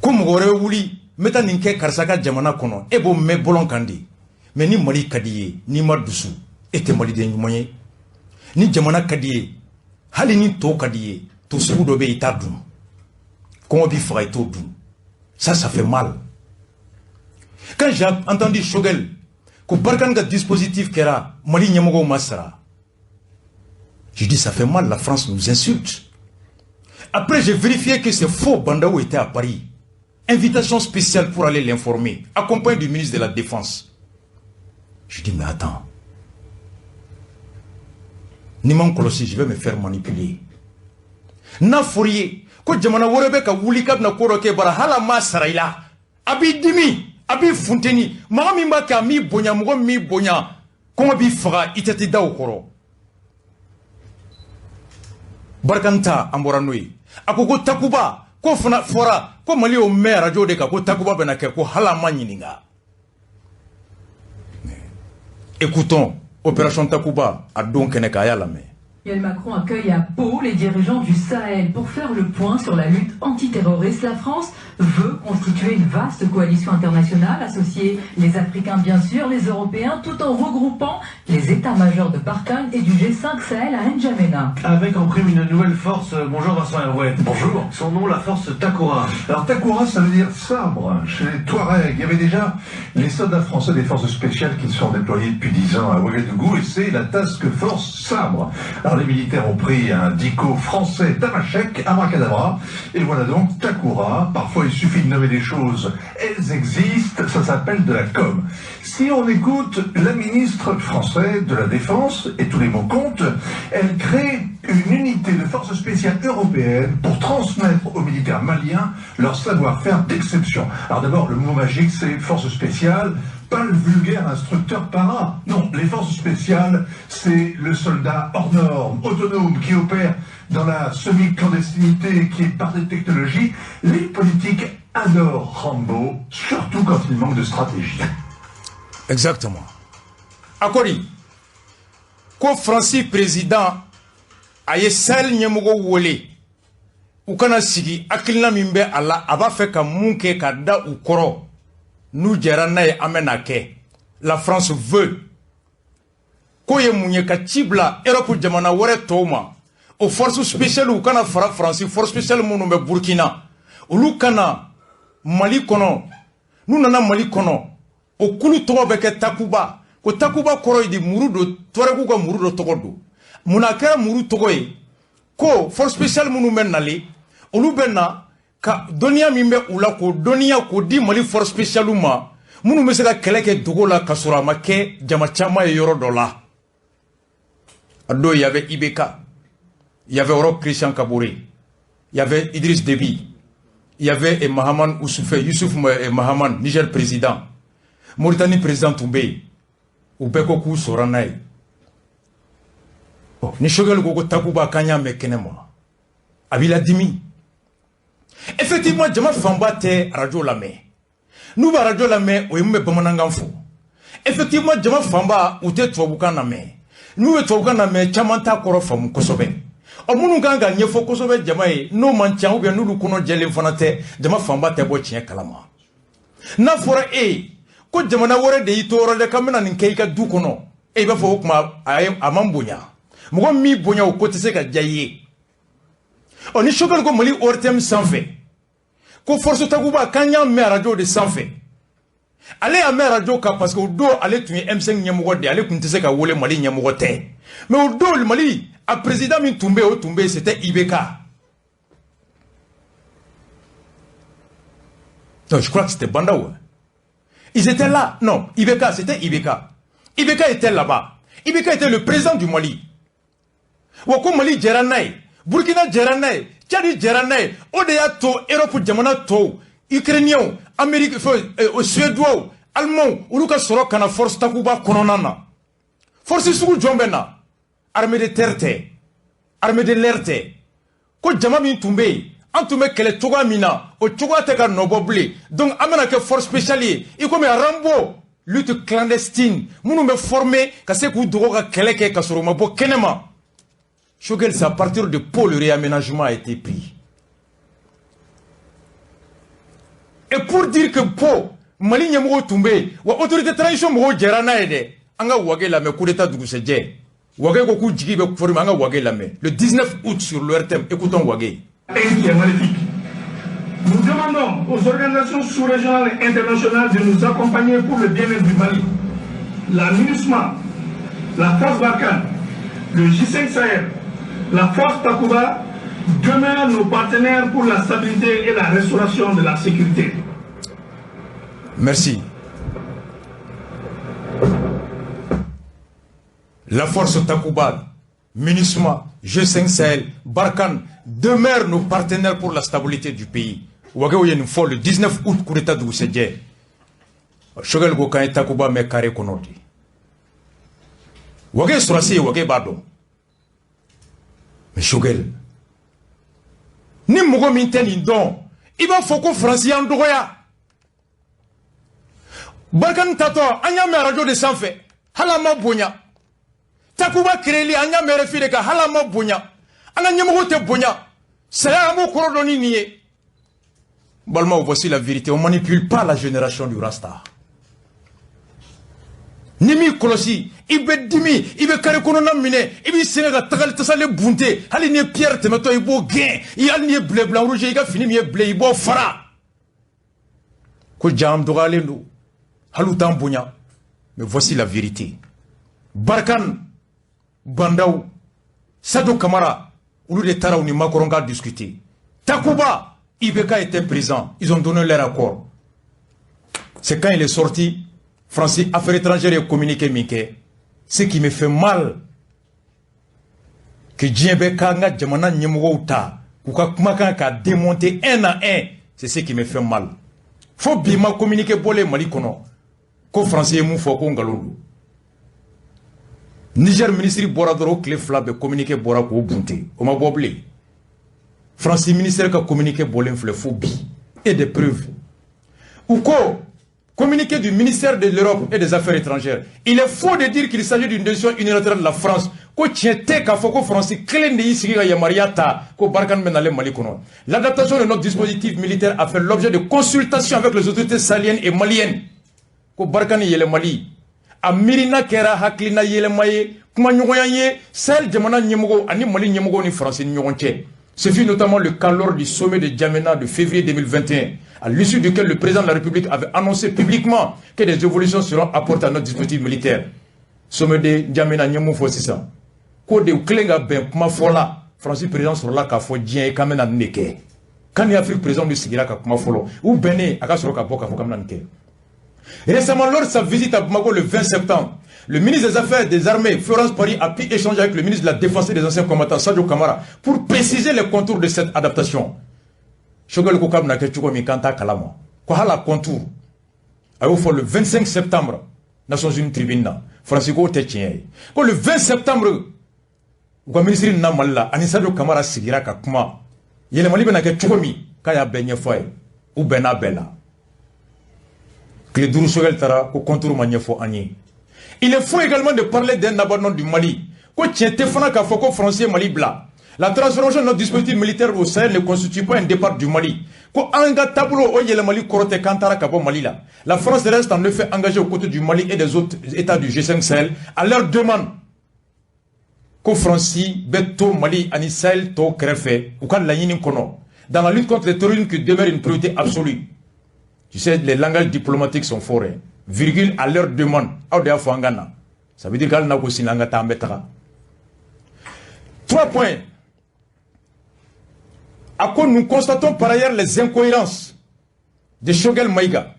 ko mugore wuli meta ninke karsaka jamana kono ebo me bolon kandi mais ni mali kadiye ni madusu ete mali de nyumoye ni jamana kadiye hali ni to kadiye to su dobe itadum ko bi fera to dum ça fait mal. Quand j'ai entendu Choguel que Barkanga dispositif qui era Mali Nyamogo Masara, je dis ça fait mal, la France nous insulte. Après j'ai vérifié que c'est faux, Bandao était à Paris. Invitation spéciale pour aller l'informer, accompagné du ministre de la Défense. Je dis mais attends, Niman Kolossi, je vais me faire manipuler. Na Fourier, ko jamana worebe ka wulika na koroke bara hala Masara ila, abi dimi. Abi Funteni, Mami Maka mi bonya, mi bonya, comment bi fera itati da okoro. Barkanta amboranoi. Akoko Takuba, ko fora, ko mali o me radio de ka ko Takuba benake ko halama nyininga. Écoutons, opération Takuba a donc keneka yalame. Emmanuel Macron accueille à Pau les dirigeants du Sahel pour faire le point sur la lutte antiterroriste. La France veut constituer une vaste coalition internationale, associer les Africains bien sûr, les Européens, tout en regroupant les états-majors de Barkhane et du G5 Sahel à N'Djamena. Avec en prime une nouvelle force. Bonjour Vincent Herouet. Bonjour. Son nom, la force Takoura. Alors Takoura, ça veut dire sabre. Chez les Touaregs, il y avait déjà les soldats français des forces spéciales qui sont déployés depuis 10 ans à Ouagadougou et c'est la Task Force Sabre. Alors les militaires ont pris un dico français Tamashek, abracadabra, et voilà donc Takoura. Parfois il suffit de nommer des choses, elles existent, ça s'appelle de la com. Si on écoute la ministre française de la Défense, et tous les mots comptent, elle crée une unité de force spéciale européenne pour transmettre aux militaires maliens leur savoir-faire d'exception. Alors d'abord, le mot magique, c'est force spéciale, pas le vulgaire instructeur para. Non, les forces spéciales, c'est le soldat hors norme, autonome, qui opère dans la semi-clandestinité, qui est par des technologies. Les politiques adorent Rambo, surtout quand il manque de stratégie. Exactement. Akori, ko Francis président aye sel nyemugo wole ukana sigi akilna mimbe ala aba fe ka munke ka da ukoro nu jera na ye amena ke. La France veut ko ye munye ka tibla Europe jamana wore toma o force spéciale ukana fara France force spéciale munu be Burkina ulu kana Mali kono nu nana Mali kono o kulu tɔgɔ bɛ kɛ Takuba ko Takuba kɔrɔ ye di muru do Tuaregu ka muru do tɔgɔ do mun a kɛra muru tɔgɔ ye ko force spéciale minnu bɛ nale olu bɛ na ka dɔnniya min bɛ u la k'o dɔnniya k'o di Mali force spéciale ma minnu bɛ se ka kɛlɛ kɛ dogo la ka sɔrɔ a ma kɛ jama caman ye yɔrɔ dɔ la a don il y avait IBK, il y avait Oro Christian Kabore, il y avait Idriss Déby, il y avait Mahaman Oussoufé, Youssouf Mahaman, Niger président, Mauritanie président Toumbé, ou Bekoku Soranaï. Ni Shogel Gogo Takuba Kanya Mekenema, Abila Dimi. Effectivement, Djama Famba te Radio Lame. Nous, Radio Lame, ou Yume Bamananganfo. Effectivement, Djama Famba ou te Touaboukan Name. Nous sommes en Chamanta Korofam Kosobe. Au Munuganga, il faut Kosobe Jamae, no mantiens ou bien nous le connaissons Jelly Fonate, Jama Famba Tebochien Kalama. Na fora ko Jamana wore de Itoro de Kamena Ninkeika Dukono, Eva Fokma, a Mambunya. Moi, mi Bonya au côté sec à Jaye. On est choqué comme Mali Ortem sans fait. Ko force Takuba, Kanya, mère radio de sans fait. Allez à mer radio parce que au dos allez tuer M5 Nyamogote allez kunte ka wole Mali Nyamogote mais au dos le Mali a président min tombé au tombé c'était IBK. Non, je crois que c'était Bandaou. Ils étaient là. Non, IBK c'était IBK. IBK était là-bas. IBK était le président du Mali. Wako Mali Djeranay, Burkina Djeranay, Tchadi Djeranay, Odeya to Europe Djamana to Ukrainien, Amérique, Suédois, Allemand, Uruka Sorok kana force Takuba Kononana. Force Sugu Djombena, armée de terre, armée de l'air. Ko Djamami Toumbe, Antume Kele Toga Mina, au Toga Teka Noboble, donc amena que force spéciale, y comme Rambo, lutte clandestine, Mounou me formé, Kasekou Droga Keleke Kasoromabo Kenema. Shogel, c'est à partir de Pau le réaménagement a été pris. Et pour dire que Pau, Mali Nyamogo Toumbe, ou autorité de transition Mogo Djerana Ede, Anga Wage Lame, coup d'état du Goussedje, Wage Goku Djigibe Formé Anga Wage Lame, le 19 août sur l'ORTM, écoutons Wage. Et qui est maléfique. Nous demandons aux organisations sous-régionales et internationales de nous accompagner pour le bien-être du Mali. La MINUSMA, la Force Barkhane, le J5 Sahel, la Force Takuba demeurent nos partenaires pour la stabilité et la restauration de la sécurité. Merci. La Force Takuba, MINUSMA, G5 Sahel, Barkhane demeurent nos partenaires pour la stabilité du pays. Le 19 août, coup d'état de Goussedje. Shogel Gokan et Takuba me carré konodi. Wage Surasi, Wage Bado. Mais Shogel, ni Mogo Minten Indon, il va faut qu'on français en droya. Barkhane Tato, Anya me radio de Sanfe, Halama Bonya. Takuba Kreli, Anya me refileka, Halama Bonya. Anya Nyamogo te Bonya. C'est là un mot coordonné nié. Balma, voici la vérité. On ne manipule pas la génération du Rasta. Nimi Kolosi, Ibe Dimi, Ibe Karekonona Mine, Ibe Sénéga Tagal Tassale Bunte, Aline Pierre Temeto, Ibo Gain, Yalni Blé Blanc Rouge, il a fini mieux Blé, Ibo Fara. Ko Jam Doralendo, Haloutan Bonya. Mais voici la vérité. Barkhane, Bandaou, Sado Kamara, Oulou de Tara, on y Makoronga discuter. Takuba, IBK était présent, ils ont donné leur accord. C'est quand il est sorti, Français Affaires étrangères et communiqué Mike, ce qui me fait mal, que Djembeka nga Djamana Nyemouta, Kouka Kumakan a démonté un à un, c'est ce qui me fait mal. Faut bien communiquer pour les Malikono, qu'au Français mou faut qu'on galou. Niger ministre Boradoro Clé Flab communiqué Borako Bunte, on m'a boblé. Français ministère qui a communiqué Bolenfle phobie et des preuves. Ou quoi? Communiqué du ministère de l'Europe et des Affaires étrangères. Il est faux de dire qu'il s'agit d'une décision unilatérale de la France. L'adaptation de notre dispositif militaire a fait l'objet de consultations avec les autorités saliennes et maliennes. Barkhane yele Mali. A Mirina Kera Haklina yele Maye, Kuma Nyogoye, Sahel Djamana Nyemogo, Ani Mali Nyemogo ni Français Nyonche. Ce fut notamment le cas lors du sommet de Djamena de février 2021, à l'issue duquel le président de la République avait annoncé publiquement que des évolutions seront apportées à notre dispositif militaire. Sommet de Djamena, Nyamou Fossissa. Kode Uklenga Ben Kuma Fola, Francis président sur la Kafo Dien et Kamena Neke. Quand il y a Afrique président de Sigira Kuma Folo, ou Bené, Akasroka Boka Fokamna Neke. Récemment, lors de sa visite à Bamako le 20 septembre, le ministre des Affaires des Armées, Florence Parly, a pu échanger avec le ministre de la Défense et des anciens combattants, Sadio Kamara, pour préciser les contours de cette adaptation. Shogol Kokab na Ketchuko Mikanta Kalama. Quoi la contour? A eu le 25 septembre, Nations Unies Tribunal, Francisco Tetien. Quand le 20 septembre, le ministre de Namalla, Sadio Kamara Sigira Kakuma, Yelemali Ben Ketchukomi, Kaya Benye Foy, ou Bena Bella. Que le Dourou Shogel Tara, au contour Magnefo Agni. Il est faux également de parler d'un abandon du Mali. La transformation de notre dispositif militaire au Sahel ne constitue pas un départ du Mali. La France reste en effet engagée aux côtés du Mali et des autres États du G5 Sahel à leur demande que Francis, Beto, Mali, Ani Sahel, To, Krefe, ou quand la Kono, dans la lutte contre le terrorisme qui demeure une priorité absolue. Tu sais, les langages diplomatiques sont forts. Virgule à leur demande. Ça veut dire qu'elle n'a pas aussi langue à mettre. 3 points. À quoi nous constatons par ailleurs les incohérences de Shogel Maïga,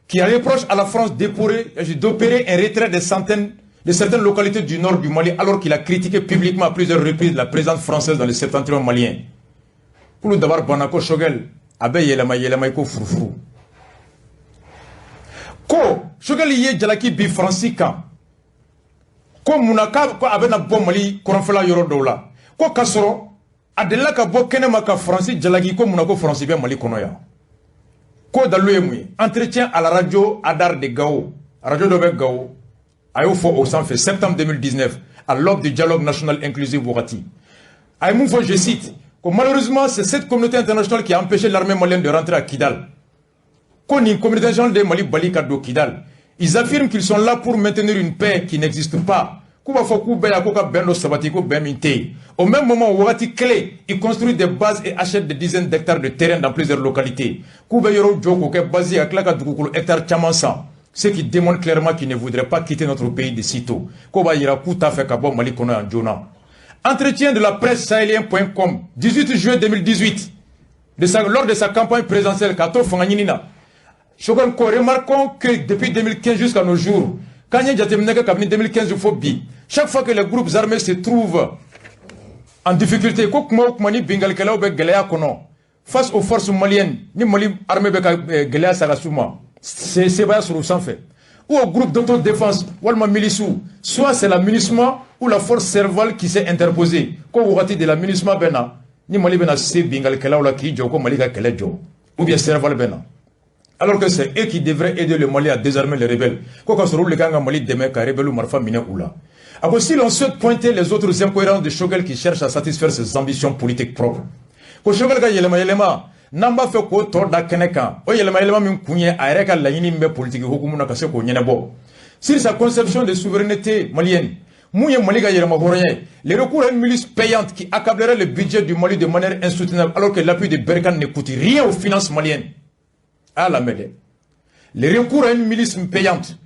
qui reproche à la France d'opérer un retrait de certaines localités du nord du Mali, alors qu'il a critiqué publiquement à plusieurs reprises la présence française dans le septentrion malien. Pour nous d'abord, Banako Shogel, Abe Yelamaïko Froufrou. Ko Shogel Yé Djalaki bi Francis kan. Ko Munaka ko abena bon Mali koronfela yoro dola. Ko kasoro adela ka bo kenema ka Francis Djalaki ko Munako Francis bien Mali konoya. Ko daloué entretien à la radio Adar de Gao. Radio de Gao. Ayo fo au fait septembre 2019 à l'aube du dialogue national inclusif Bourati. Ayo fo je cite que malheureusement c'est cette communauté internationale qui a empêché l'armée malienne de rentrer à Kidal. Qu'on une communauté internationale de Mali Balika do Kidal. Ils affirment qu'ils sont là pour maintenir une paix qui n'existe pas. Au même moment, Ouati Clé, il construit des bases et achète des dizaines d'hectares de terrain dans plusieurs localités. Ce qui démontre clairement qu'il ne voudrait pas quitter notre pays de sitôt. Entretien de la presse sahélien.com, 18 juillet 2018, lors de sa campagne présidentielle, Kato Fanganina. Remarquons que depuis 2015 jusqu'à nos jours, quand il y a 2015, chaque fois que les groupes armés se trouvent en difficulté, face aux forces maliennes, c'est pas sur le sang fait. Ou au groupe d'autodéfense, soit c'est la MINUSMA ou la force Serval qui s'est interposée. De la MINUSMA, ou bien Serval Bena. Alors que c'est eux qui devraient aider le Mali à désarmer les rebelles. Alors si l'on souhaite pointer les autres incohérences de Shogel qui cherchent à satisfaire ses ambitions politiques propres. Namba fait ko torda keneka o yelema min kunye areka la yini mbe politique hukumuna kase ko nyenebo sur sa conception de souveraineté malienne mouye maliga yelema horoye les recours à une milice payante qui accablerait le budget du Mali de manière insoutenable alors que l'appui de Berkane ne coûte rien aux finances maliennes à la mêlée les recours à une milice payante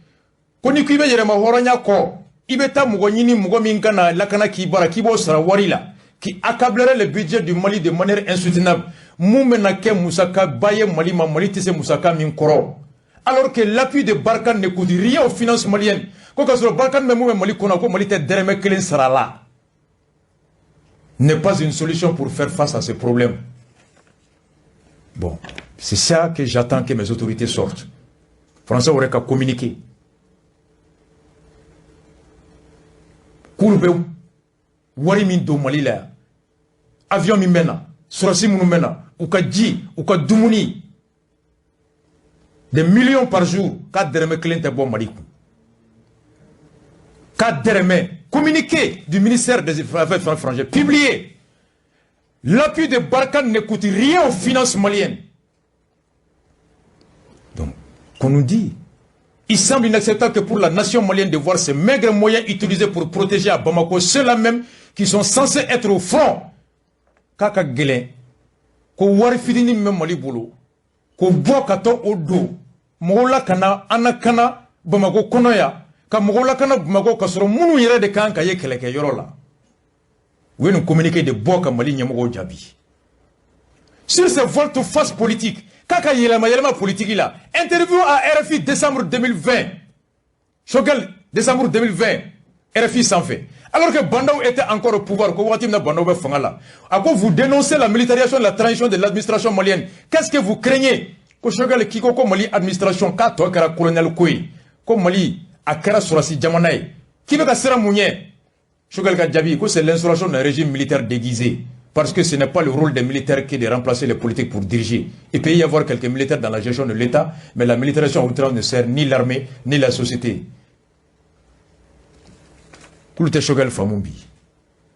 koni kibe yelema horonya ko ibeta mugo nyini mugo minkana lakana kibara kibo sara warila qui accablerait le budget du Mali de manière insoutenable. Moumenake Moussaka Baye Mali Mali Tisse Moussaka Minkoro. Alors que l'appui de Barkhane ne coûte rien aux finances maliennes. Quand sur Barkhane même Mali Konako Mali te dereme Kelen sera là. N'est pas une solution pour faire face à ce problème. Bon, c'est ça que j'attends que mes autorités sortent. Français aurait qu'à communiquer. Kourbeu. Wari min do Mali la avion min mena surasi munu mena ou ka ji ou ka dumuni des millions par jour ka dereme klente bon Mali ku ka dereme communiqué du ministère des Affaires étrangères publié l'appui de Barkhane ne coûte rien aux finances maliennes. Donc qu'on nous dit il semble inacceptable que pour la nation malienne de voir ces maigres moyens utilisés pour protéger à Bamako ceux-là même qui sont censés être au front kaka gelen ko wari fitini me Mali bolo ko bo ka to o do mogola kana anakana Bamako konoya ka mogola kana Bamako ka soro munu yere de kan ka ye keleke yoro la ou une communiqué de Boka Mali Nyamogo Djabi. Sur ce volte-face politique, Kaka Yelama politique là, interview à RFI décembre 2020. Shogel, décembre 2020, RFI s'en fait. Alors que Bandao était encore au pouvoir, vous dénoncez la militarisation de la transition de l'administration malienne. Qu'est-ce que vous craignez? Que Shogel Kiko Mali administration, Kato Kara colonel Koui, comme Mali, Akara Surasi Djamanaï, qui veut qu'à Mounier? C'est l'instauration d'un régime militaire déguisé. Parce que ce n'est pas le rôle des militaires qui est de remplacer les politiques pour diriger. Il peut y avoir quelques militaires dans la gestion de l'État, mais la militarisation outre ne sert ni l'armée, ni la société.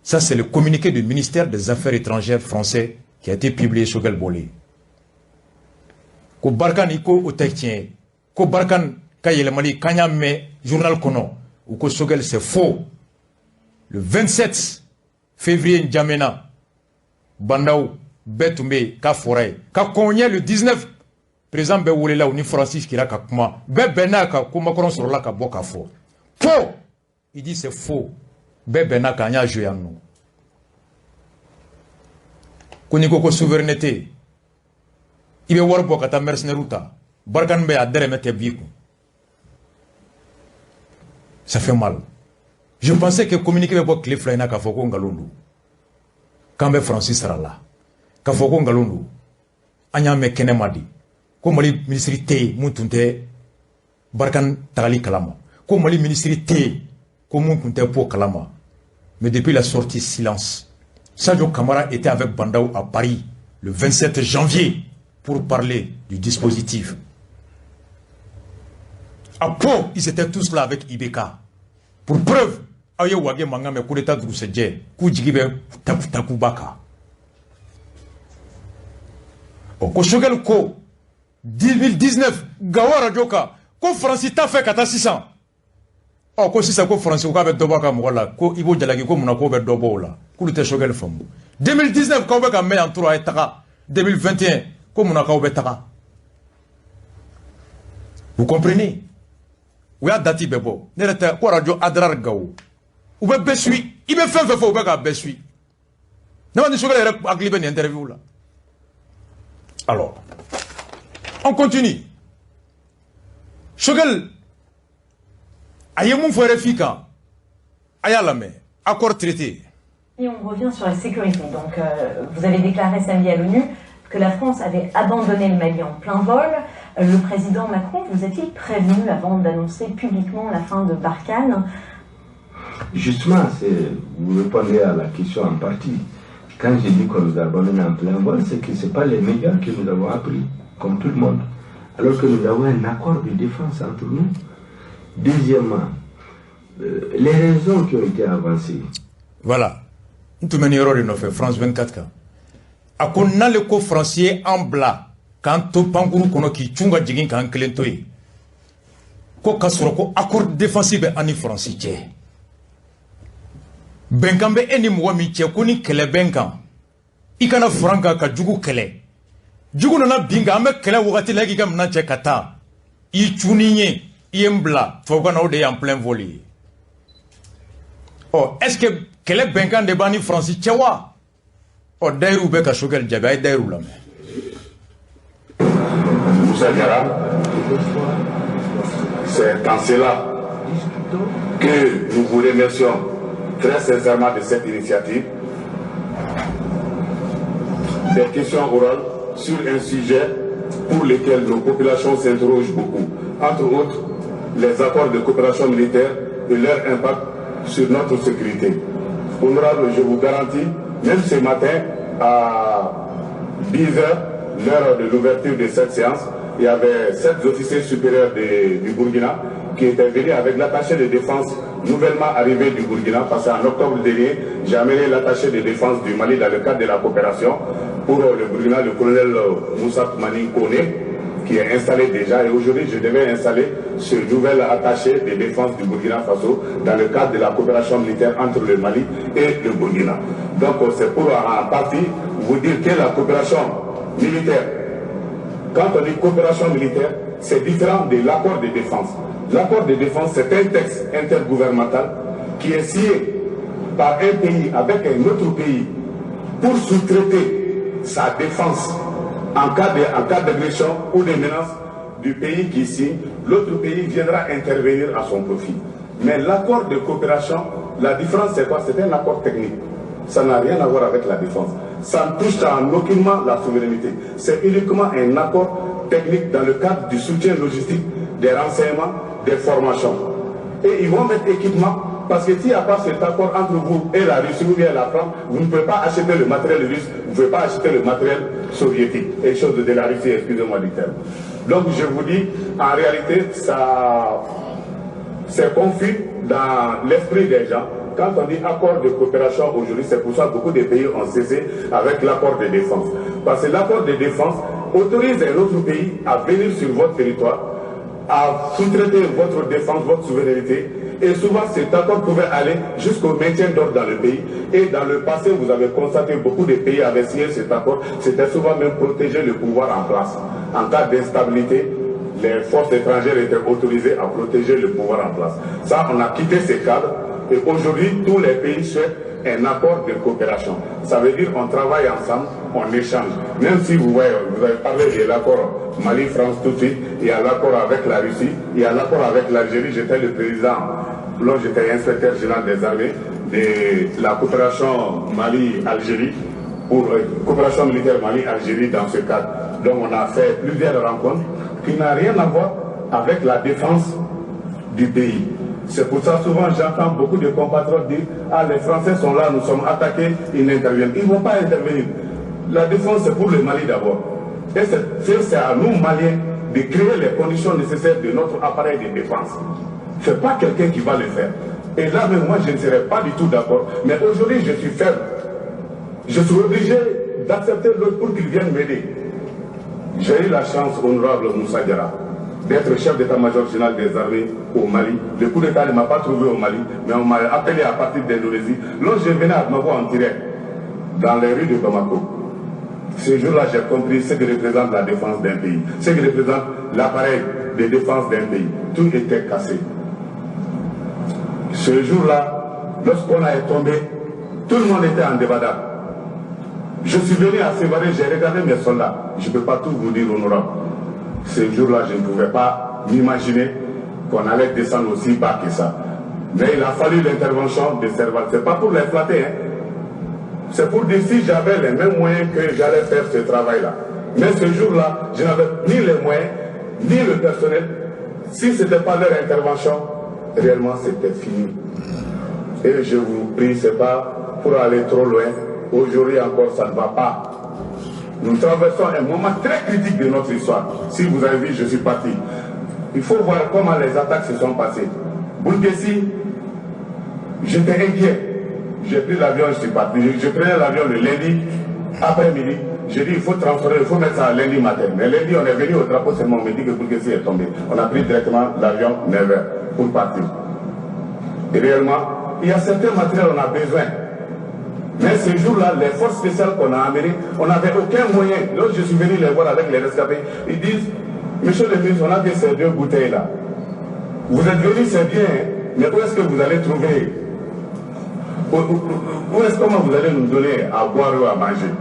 Ça, c'est le communiqué du ministère des Affaires étrangères français qui a été publié sur Bolé. Ko Barkan iko au Tektien, ko Barkan Kayelemali, Kanyame, journal Kono, ou ko Sogel, c'est faux. Le 27 février, N'Djamena, Bandao, Betumbe, Kaforay, Kakonye le 19, président Bewoulela ou ni Francis qui l'a kakuma, Bebenaka, Kumakron sur la Kaboka faux. Faux! Il dit c'est faux. Bebenaka, Nya Jouyanou. Konikoko souveraineté. Il veut voir Bokata mercenaruta. Barkanbe a deremete biku. Ça fait mal. Je pensais que communiquer avec Cliff Flaina Kafoko Ngalundu. Quand Francis sera là. Kafoko Ngalundu. Anyame Kenemadi. Comme le ministre T. Moutunte. Barkan Tali Kalama. Comme le ministre T. Comme Moutunte Po Kalama. Mais depuis la sortie, silence. Sadio Kamara était avec Bandao à Paris le 27 janvier pour parler du dispositif. À Pau, ils étaient tous là avec Ibeka. Pour preuve, aye wage mangame coup d'état du Sedje, coup jigibe takubaka. Au Koshogel ko 2019 Gawara Joka, ko Francis ta fait kata 600. Oh ko sisa ko Francis ko be dobaka mola ko ibo jalagi ko munako be dobo la. Coup d'état Shogel famu. 2019 ko be ka me en 3 etaka. 2021 ko munako be taka. Vous comprenez? Ou ya dati bebo. Nerete ko radio adrar gawo. Ou be besui, il be fait ou be ka besui. N'a pas Shogel rek aklibe ni interview là. Alors, on continue. Shogel ayemou fere fika. Ayalame, accord traité. Et on revient sur la sécurité. Donc, vous avez déclaré samedi à l'ONU que la France avait abandonné le Mali en plein vol. Le président Macron vous a-t-il prévenu avant d'annoncer publiquement la fin de Barkhane? Justement, vous répondez à la question en partie. Quand j'ai dit qu'on nous a abandonné en plein vol, c'est que ce n'est pas les médias que nous avons appris, comme tout le monde. Alors que nous avons un accord de défense entre nous. Deuxièmement, les raisons qui ont été avancées. Voilà. Nous avons une erreur de notre France 24 ans. A qu'on a le co français en blanc. Quand on panguru kono ki chunga jigin kan klentoi. Ko kasoro ko accord défensif ani français tché. Benkambe eni mwami tché koni kele benkan. Ikana franka ka jugu kele. Jugu nana binga ame kele wakati lagi kam na tché kata. I chuninye, i embla, fokana ode en plein vol. Oh, est-ce que kele benkan de bani français tché wa? Oh, d'ailleurs, be ka Shogel Djabi, d'ailleurs la mais. C'est en cela que nous vous remercions très sincèrement de cette initiative. Des questions orales sur un sujet pour lequel nos populations s'interrogent beaucoup. Entre autres, les accords de coopération militaire et leur impact sur notre sécurité. Honorable, je vous garantis, même ce matin à 10h, l'heure de l'ouverture de cette séance, il y avait 7 officiers supérieurs du Burkina qui étaient venus avec l'attaché de défense nouvellement arrivé du Burkina, parce qu'en octobre dernier, j'ai amené l'attaché de défense du Mali dans le cadre de la coopération pour le Burkina, le colonel Moussa Toumani Kone, qui est installé déjà, et aujourd'hui je devais installer ce nouvel attaché de défense du Burkina Faso dans le cadre de la coopération militaire entre le Mali et le Burkina. Donc c'est pour en partie vous dire que la coopération militaire, quand on dit coopération militaire, c'est différent de l'accord de défense. L'accord de défense, c'est un texte intergouvernemental qui est signé par un pays avec un autre pays pour sous-traiter sa défense en cas d'agression ou de menace du pays qui signe. L'autre pays viendra intervenir à son profit. Mais l'accord de coopération, la différence c'est quoi? C'est un accord technique. Ça n'a rien à voir avec la défense. Ça ne touche en aucunement la souveraineté. C'est uniquement un accord technique dans le cadre du soutien logistique, des renseignements, des formations. Et ils vont mettre équipement, parce que s'il n'y a pas cet accord entre vous et la Russie ou bien la France, vous ne pouvez pas acheter le matériel russe, vous ne pouvez pas acheter le matériel soviétique, et chose de la Russie, excusez-moi du terme. Donc je vous dis, en réalité, ça c'est confus dans l'esprit des gens. Quand on dit accord de coopération aujourd'hui, c'est pour ça que beaucoup de pays ont cessé avec l'accord de défense. Parce que l'accord de défense autorise un autre pays à venir sur votre territoire, à sous-traiter votre défense, votre souveraineté. Et souvent, cet accord pouvait aller jusqu'au maintien d'ordre dans le pays. Et dans le passé, vous avez constaté que beaucoup de pays avaient signé cet accord. C'était souvent même protéger le pouvoir en place. En cas d'instabilité, les forces étrangères étaient autorisées à protéger le pouvoir en place. Ça, on a quitté ces cadres. Et aujourd'hui, tous les pays souhaitent un accord de coopération. Ça veut dire qu'on travaille ensemble, on échange. Même si vous voyez, vous avez parlé de l'accord Mali-France tout de suite, il y a l'accord avec la Russie, il y a l'accord avec l'Algérie. J'étais le président, lorsque j'étais inspecteur général des armées, de la coopération Mali-Algérie, pour coopération militaire Mali-Algérie dans ce cadre. Donc on a fait plusieurs rencontres qui n'ont rien à voir avec la défense du pays. C'est pour ça souvent j'entends beaucoup de compatriotes dire « Ah, les Français sont là, nous sommes attaqués, ils n'interviennent. » Ils ne vont pas intervenir. La défense, c'est pour le Mali d'abord. Et c'est à nous, Maliens, de créer les conditions nécessaires de notre appareil de défense. Ce n'est pas quelqu'un qui va le faire. Et là, même moi, je ne serais pas du tout d'accord. Mais aujourd'hui, je suis faible. Je suis obligé d'accepter l'autre pour qu'il vienne m'aider. J'ai eu la chance, honorable Moussa Diarra, d'être chef d'état-major général des armées au Mali. Le coup d'état ne m'a pas trouvé au Mali, mais on m'a appelé à partir d'Indonésie. Lorsque je venais à Bamako en direct, dans les rues de Bamako, ce jour-là, j'ai compris ce que représente la défense d'un pays, ce que représente l'appareil de défense d'un pays. Tout était cassé. Ce jour-là, lorsqu'on a tombé, tout le monde était en débandade. Je suis venu à Sévaré, j'ai regardé mes soldats. Je ne peux pas tout vous dire honorable. Ce jour-là, je ne pouvais pas m'imaginer qu'on allait descendre aussi bas que ça. Mais il a fallu l'intervention de Serval. Ce n'est pas pour les flatter, hein. C'est pour dire si j'avais les mêmes moyens que j'allais faire ce travail-là. Mais ce jour-là, je n'avais ni les moyens, ni le personnel. Si ce n'était pas leur intervention, réellement c'était fini. Et je vous prie, ce n'est pas pour aller trop loin. Aujourd'hui encore, ça ne va pas. Nous traversons un moment très critique de notre histoire. Si vous avez vu, je suis parti. Il faut voir comment les attaques se sont passées. Boulgessi, j'étais inquiet. J'ai pris l'avion, je suis parti. Je prenais l'avion le lundi après-midi. J'ai dit, il faut transférer, il faut mettre ça lundi matin. Mais lundi, on est venu au drapeau seulement, on me dit que Boulgessi est tombé. On a pris directement l'avion 9h pour partir. Et réellement, il y a certains matériels qu'on a besoin. Mais ce jour-là, les forces spéciales qu'on a amenées, on n'avait aucun moyen. Lorsque je suis venu les voir avec les rescapés, ils disent, monsieur le ministre, on a que ces 2 bouteilles-là. Vous êtes venus, c'est bien, mais où est-ce que vous allez trouver? Où est-ce que vous allez nous donner à boire ou à manger?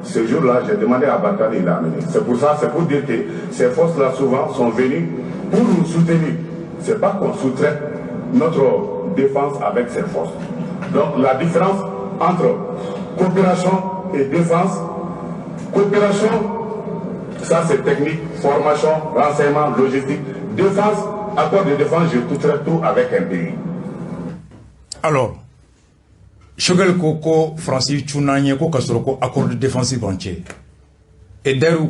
Ce jour-là, j'ai demandé à Bakane, il l'a amené. C'est pour ça, c'est pour dire que ces forces-là, souvent, sont venues pour nous soutenir. Ce n'est pas qu'on sous-traite notre défense avec ces forces. Donc, la différence entre coopération et défense. Coopération, ça c'est technique, formation, renseignement, logistique. Défense, accord de défense, je traite tout avec un pays. Alors, Shogel Koko, Francis Tchounanye, Kasoro, accord de défense entier. Et d'ailleurs,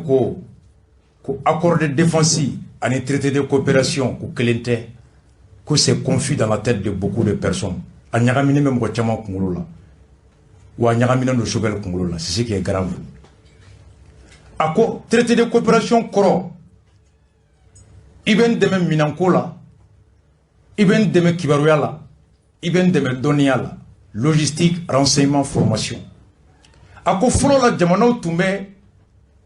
accord de défense, un traité de coopération, que c'est confus dans la tête de beaucoup de personnes. A Nyagamine même Wachama Kungula. Ou à Nyagamine no Shogel Kungula. C'est ce qui est grave. Accord, traité de coopération, Koro. Iben deme Minankola. Iben deme Kibaruyala. Iben deme Doniala. logistique, renseignement, formation. A ko folo la jamanaw tumbe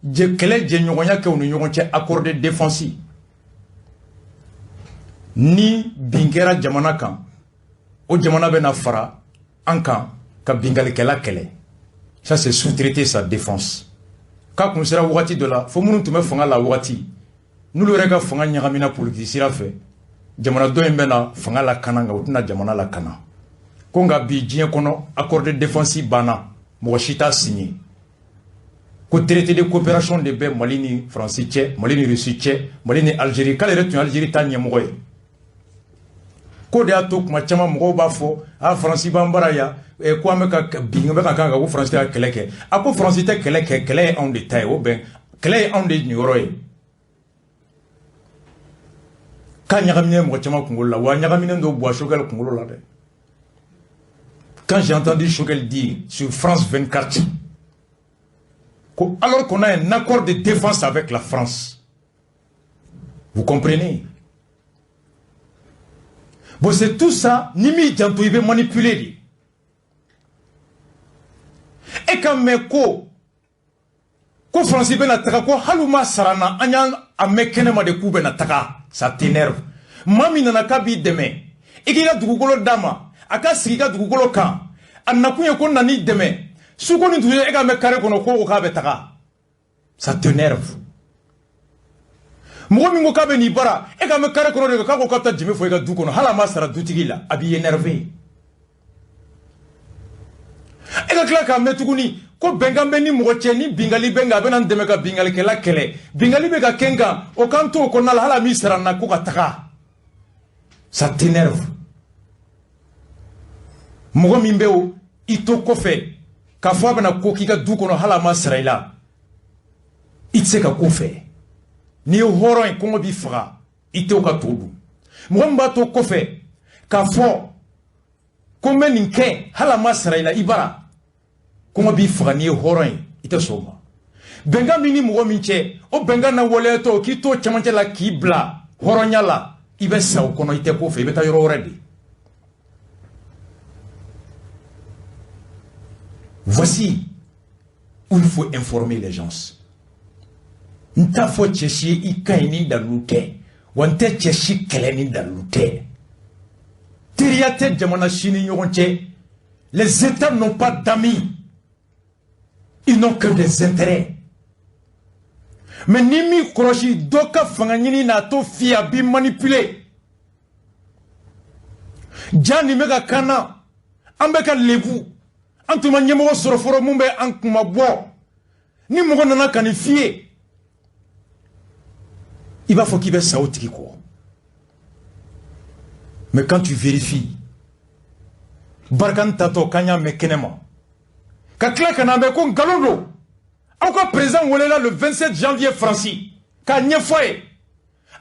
je kele je nyogonya ke onu nyogon che accord de défense ni bingera jamana kan o jamana bena fara ankan ka bingali kela kele. Ça c'est sous-traiter sa défense. Ka kun sera wati de la fo munu tumbe fanga la wati nous le rega fanga nyagamina politique sira fe jamana do mbena fanga la kananga utuna jamana la kana konga bi dien kono accord de défense bana mo chita signé ko traité de coopération de be malini français malini russie malini algérie kala retu algérie tanye mo ko de ato kuma chama mo ba fo a français bambara ya e ko ameka binga be kan ko français keleke ako français te keleke kele en détail o ben kele en de nyoroy quand j'ai entendu Choguel dire sur France 24, alors qu'on a un accord de défense avec la France, vous comprenez? Bon, c'est tout ça, Nimi Djantou, il veut manipuler. Et quand Meko, ko France ben ataka ko haluma sarana anyan amekene ma de kube na taka ça t'énerve mami nana kabi deme ikiga dugukolo dama aka sigiga dugukolo kan annakuye ko nani deme suko ni tuje ega me kare kono ko ka be taka ça t'énerve mo mi ngo kabe ni bara ega me kare kono de ka ko kapta jime fo ega dukono halama sara dutigila abi énervé ega klaka metuguni ko bengambe ni moche ni bingali benga benan demeka bingali kela kele bingali beka kenga o kanto ko nala hala misra na ko kataka ça t'énerve mogo mimbeo ito kofe ka fo bana ko kika du kono hala masraila itse ka kofe ni horon ko bi fra ito ka todu mogo mba to kofe ka fo ko meninke hala masraila ibara kuma bi fagani horon ita soma benga mini mugo minche o benga na woleto ki to chamanche la kibla horonya la ibe sa o kono ite ko fe beta yoro already. Voici où il faut informer les gens. Nta fo cheshi ikaini dalute wante cheshi keleni dalute tiriate jamana shini yoronche. Les États n'ont pas d'amis. Ils n'ont que des intérêts. Mais Nimi Kroshi Doka Fangani Nato Fiabi manipulé. Djani Mega Kana Ambeka Levu Antuma Nyemo Soroforo Mumbe Ankumabo Ni Mogonana Kanifié. Il va faut qu'il y ait Saoutiki. Mais quand tu vérifies Barkan Tato Kanya Mekenema Kakla Kanabe Kon Galondo encore présent là le 27 janvier Francis Kanye Foye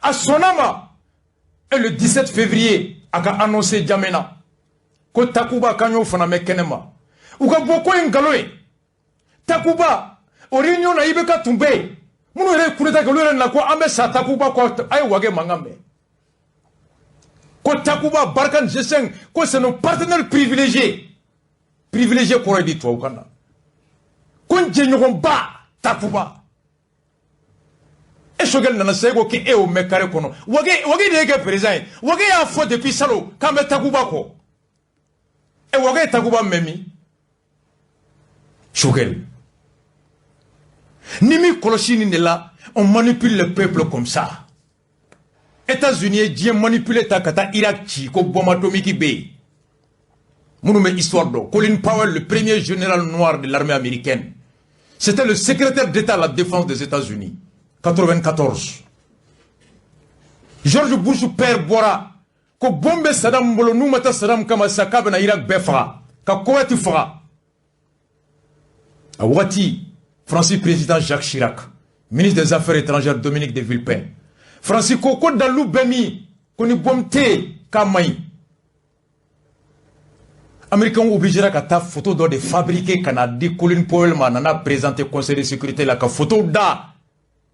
à Sonama et le 17 février aka annoncé Djamena ko Takuba Kanyo Fana Mekenema Uka Boko Ngaloe Takuba au réunion na Ibeka Tumbe Mounou Re Kuleta Galore na ko ambe sa Takuba ko ay wage mangambe ko Takuba Barkan G5 ko c'est nos partenaires privilégiés pour aider toi au Canada. Kon jenyon ba Takuba. Et Choguel nana sego ki e o mekare kono. Wage de président. Wage a fo depuis salo kambe Takuba ko. E wage Takuba memi. Choguel. Nimi koloshini nela, on manipule le peuple comme ça. États-Unis Dieu manipulé Takata Irak chi ko bombe atomique be. Mounoumé histoire d'eau. Colin Powell, le premier général noir de l'armée américaine, c'était le secrétaire d'État à la défense des États-Unis. 94. George Bush père Bora, ko bombe Saddam Bolo nous mata Saddam kama sakabe na Irak befra, ka Koweït fera. A Wati, Francis président Jacques Chirac, ministre des Affaires étrangères Dominique de Villepin. Francis Koko Dalou Bemi, koni bomte kamai. Américains obligera qu'à ta photo de fabriquer Canada, Colin Powell a présenté conseil de sécurité la photo da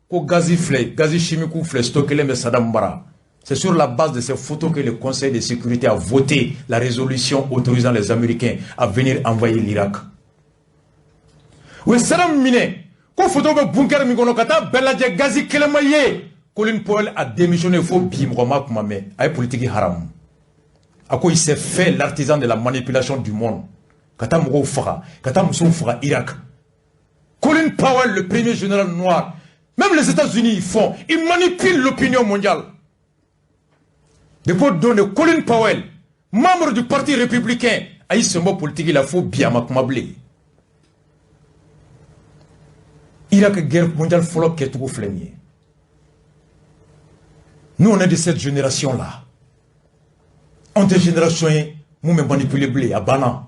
ko gazi flé, gazi chimique ou flé stocké les Saddam Bara. C'est sur la base de ces photos que le Conseil de sécurité a voté la résolution autorisant les Américains à venir envahir l'Irak. Oui, Saddam Mine, quand photo de bunker Migonokata, Beladje Gazi Kelemaye, Colin Powell a démissionné, il faut bimroma kumame, avec politique haram. À quoi il s'est fait l'artisan de la manipulation du monde. Kata Mougo Fara, Kata Moussou Fara, Irak. Colin Powell, le premier général noir, même les États-Unis, ils manipulent l'opinion mondiale. Depuis donner Colin Powell, membre du Parti républicain, a ce mot politique, il a fait bien makumable. Irak, guerre mondiale, follow qui est tout flémier. Nous, on est de cette génération-là. On est de génération, nous me manipulez blé, à Bana.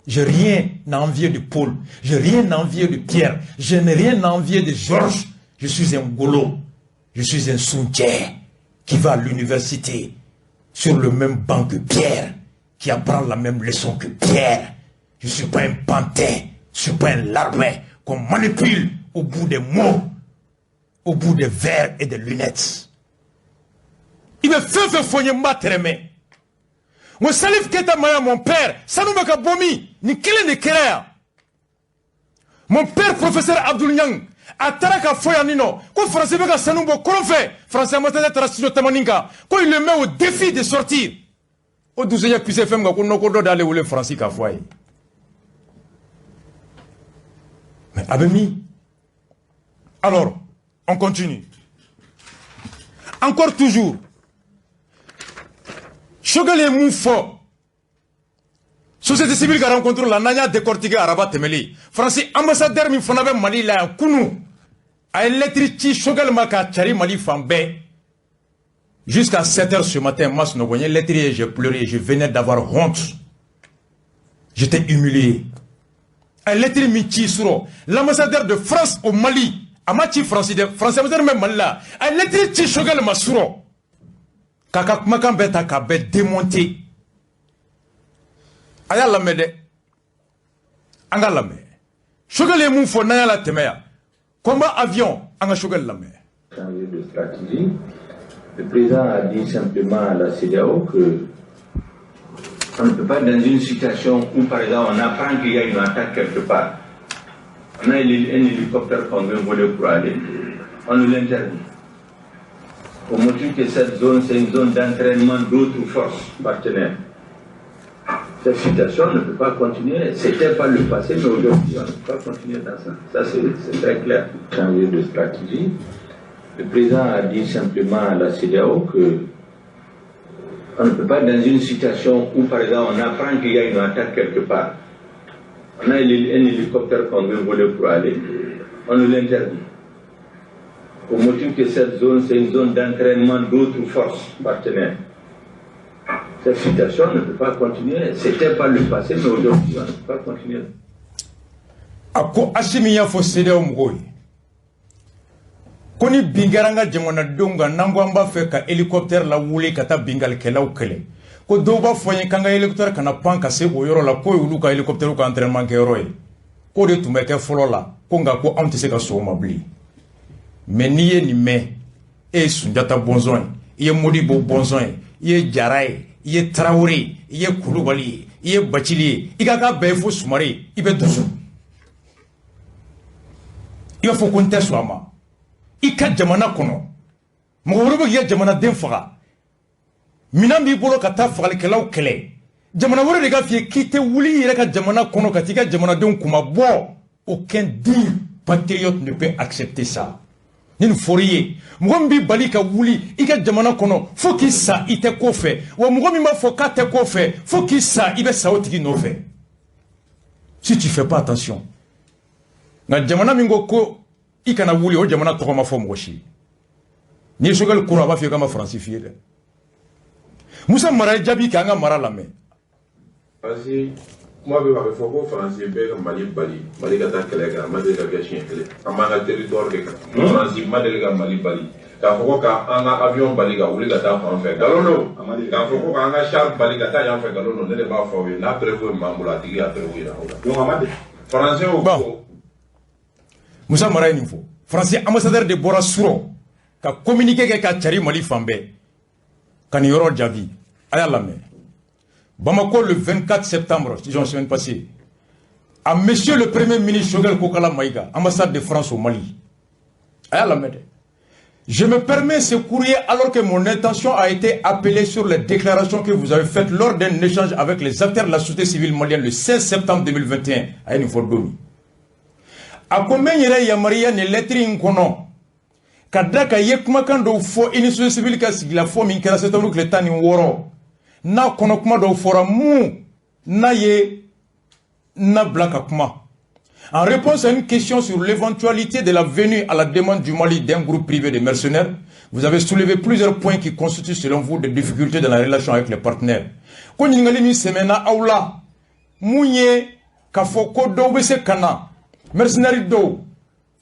J'ai rien à envier de Paul. J'ai rien à envier de Pierre. Je n'ai rien à envier de Georges. Je suis un Golo. Je suis un Soundje qui va à l'université sur le même banc que Pierre, qui apprend la même leçon que Pierre. Je ne suis pas un pantin. Je ne suis pas un larbin qu'on manipule au bout des mots, au bout des verres et des lunettes. Il me fait foyer matremé. Moi, Salif Keita Maya, mon père, ça nous m'a bomi, ni quel est le créa. Mon père, professeur Abdoul Nyang, a taraka foyanino, quand français m'a sanumbo, qu'on fait, français m'a tête à tamaninga, quand il le met au défi de sortir. Au 12e puisse faire qu'on n'a pas d'aller où le français qu'a foyer. Mais Abemi, alors, on continue. Encore toujours. Chogal est moufo. Société civile qui a rencontré la Nanya décortiqué à Rabat Temeli. Français ambassadeur mi fonabe Mali la Kounou. A électrici Chogal Maka Chari Mali Fambe. Jusqu'à 7h ce matin, moi, je voyais l'électrique, j'ai pleuré, je venais d'avoir honte. J'étais humilié. A l'électrique Michi Suro, l'ambassadeur de France au Mali. Amachi français, ambassadeur même Mali là. A l'électrique Chogal Masuro. Kaka makan beta ka be démonté. Aya lamede. Anga lame. Chogal mou fo na la temeya. Combat avion anga chogal lame. Changer de stratégie. Le président a dit simplement à la CEDEAO que on ne peut pas dans une situation où par exemple on apprend qu'il y a une attaque quelque part. On a un hélicoptère qu'on veut voler pour aller. On nous l'interdit. Au motif que cette zone, c'est une zone d'entraînement d'autres forces partenaires. Cette situation ne peut pas continuer. C'était pas le passé, mais aujourd'hui, on ne peut pas continuer dans ça. Ça, c'est très clair. Changer de stratégie. Le président a dit simplement à la CEDEAO que on ne peut pas dans une situation où, par exemple, on apprend qu'il y a une attaque quelque part. On a un hélicoptère qu'on veut voler pour aller. On nous l'interdit. Au motif que cette zone, c'est une zone d'entraînement d'autres forces partenaires. Cette situation ne peut pas continuer. C'était pas le passé, mais aujourd'hui, on ne peut pas continuer. Ako Ashimiya fo CEDEAO mgoy. Koni bingaranga jamana donga nangwamba feka hélicoptère la wule kata bingal kela ukele. Ko doba foyen kanga hélicoptère kana panka se oyoro la ko yulu ka hélicoptère ko entraînement ke yoro e. Ko de tumeke folo la ko nga ko amte se ka so mabli. Mais ni ye ni me e Sunjata Bonzon, ye Modibo Bonzon, ye Jaraye, ye Traoré, ye Koulibaly, ye Bathily, i ka bɛɛ fo Sumare, i bɛ dusu. I b'a fɔ ko n tɛ sɔn a ma. I ka jamana kɔnɔ mɔgɔ wɛrɛ bɛ k'i ka jamanaden faga. Minan b'i bolo ka taa fagalikɛlaw kɛlɛ. Jamana wɛrɛ de ka f'i ye k'i tɛ wuli i yɛrɛ ka jamana kɔnɔ ka t'i ka jamanadenw kuma bɔ. Aucun digne patriote ne peut accepter ça. Nin foriye mɔgɔ min b'i bali ka wuli i ka jamana kɔnɔ fo k'i sa i tɛ ko fɛ wa mɔgɔ min b'a fɔ k'a tɛ ko fɛ fo k'i sa i bɛ sa o tigi nɔfɛ. Si tu fais pas attention nka jamana min ko i kana wuli o jamana tɔgɔ ma fɔ mɔgɔ si. Ni Choguel kura a b'a fɔ i ka ma Faransi f'i ye dɛ. Musa Mara ye jaabi k'an ka mara lamɛn. Moi, je vais faire un français, Mali, Mali, Gata, Kelega, Madeleine, Gachin, Amana, territoire de Français, Madeleine, Mali, Bali. Quand on a un avion, Baliga, ou les Gata, en fait, Galono. Quand on a un char, Baligata, en fait, Galono, ne pas faire, n'a prévu, Mamoula, Tigui, à prévu. Donc, Amade, Français, bon. Moussa Mara, il faut. Français, ambassadeur de Bora Souro, qui a communiqué avec Kachari Mali Fambe. Kaniyoro Djavi, Ayalame. Bamako le 24 septembre, si j'en semaine passée, à monsieur le premier ministre Choguel Kokala Maïga, ambassade de France au Mali. Ayalame. Je me permets ce courrier alors que mon intention a été appelée sur les déclarations que vous avez faites lors d'un échange avec les acteurs de la société civile malienne le 16 septembre 2021 à Unifordomi. A combien il y a Maria ne lettre incono Kadaka yekuma do fo une société civile ka sigla fo min kera setomuk le tani woro na konokuma do fora mu na ye na blaka kuma. En réponse à une question sur l'éventualité de la venue à la demande du Mali d'un groupe privé de mercenaires, vous avez soulevé plusieurs points qui constituent selon vous des difficultés dans la relation avec les partenaires. Quand vous avez dit semena aula, mounye kafoko do bese kana, mercenaires do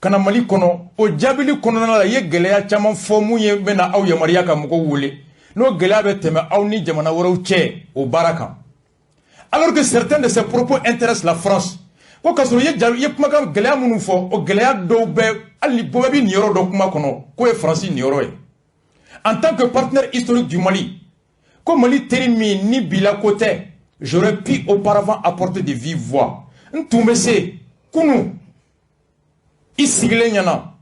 kana Mali kono, o jabili kono na la ye gelea chaman fo mounye bena au ya Maria ka moko wule, no gelea be teme au ni jamana wora uche au baraka. Alors que certains de ces propos intéressent la France. Ko kasoro ye kuma ka gelea munu fo o gelea do be ali bobabi ni yoro do kuma kono ko e France ni yoro e. En tant que partenaire historique du Mali, comme Mali terimi ni bila côté, j'aurais pu auparavant apporter de vive voix. Ntumese kunu isigle nyana.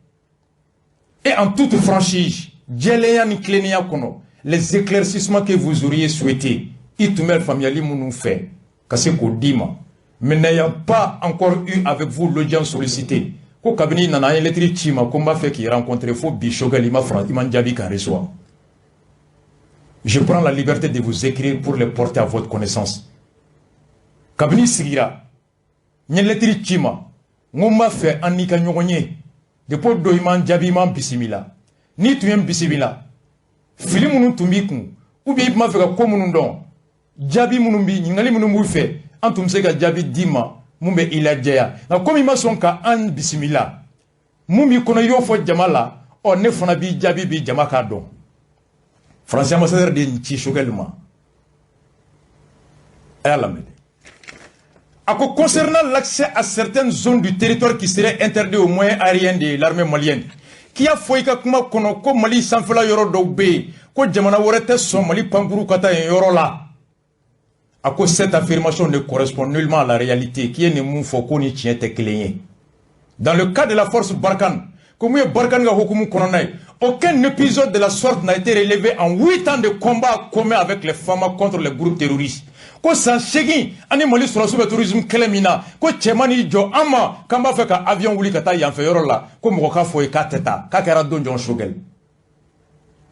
Et en toute franchise, djeleya ni klenia kono, les éclaircissements que vous auriez souhaité, itumel familiali munu fait, kase ko dima. Mais n'ayant pas encore eu avec vous l'audience sollicitée, ko kabini nana un lettre chima komba fait qui rencontre fo Choguel ima France iman jabi kan reçoit. Je prends la liberté de vous écrire pour les porter à votre connaissance. Kabini sigira une lettre chima ngomba fait anika nyogonye depuis do iman jabi iman bisimila ni tuyem bisimila filimunu tumbikun ou bien ma fait ko munun don jabi munumbi ngali munumbu fait antum se ka jabi dima mumbe ila jaya na komi mason ka an bisimila mumbi kono yo fo jamala o ne fona bi jabi bi jamaka don français ambassadeur de Nchi Choguel ma ayala concernant l'accès à certaines zones du territoire qui seraient interdites aux moyens aériens de l'armée malienne qui a foi ka kuma kono ko Mali sanfela yoro do be ko jamana worete so Mali panguru kata yoro la. À cause cette affirmation ne correspond nullement à la réalité qui est ne moufoko ni tiente clénier. Dans le cas de la force Barkhane, comme Barkhane Hukumu Koronai, aucun épisode de la sorte n'a été relevé en 8 ans de combat commun avec les femmes contre les groupes terroristes. Ko san shegi ani Mali sur le tourisme kelemina ko chemani jo ama kamba feka avion wuli kata yanfe yoro la ko mo ka fo e kateta ka kera donjon Choguel.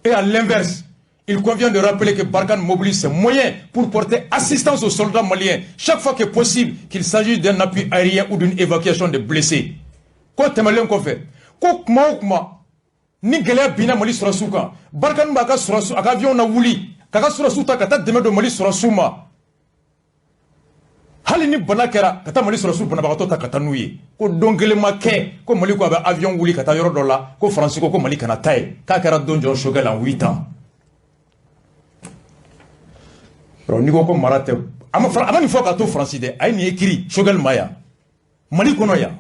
Et à l'inverse, il convient de rappeler que Barkhane mobilise ses moyens pour porter assistance aux soldats maliens chaque fois que possible qu'il s'agit d'un appui aérien ou d'une évacuation de blessés. Quoi temalien qu'on fait? Quoi kuma ni gelea bina Mali surasuka Barkhane baka surasu aka avion na wuli kaka surasu ta kata deme do Mali surasuma hali ni banakera kata Mali surasu bana bakato ta kata nuye ko dongele make ko Mali ko aba avion wuli kata yoro dola ko France ko Mali kana tay ka kera donjon Choguel en 8 ans. Nigo ko marate amani fo ka to France de ay ni écrit Choguel maya Mali kono ya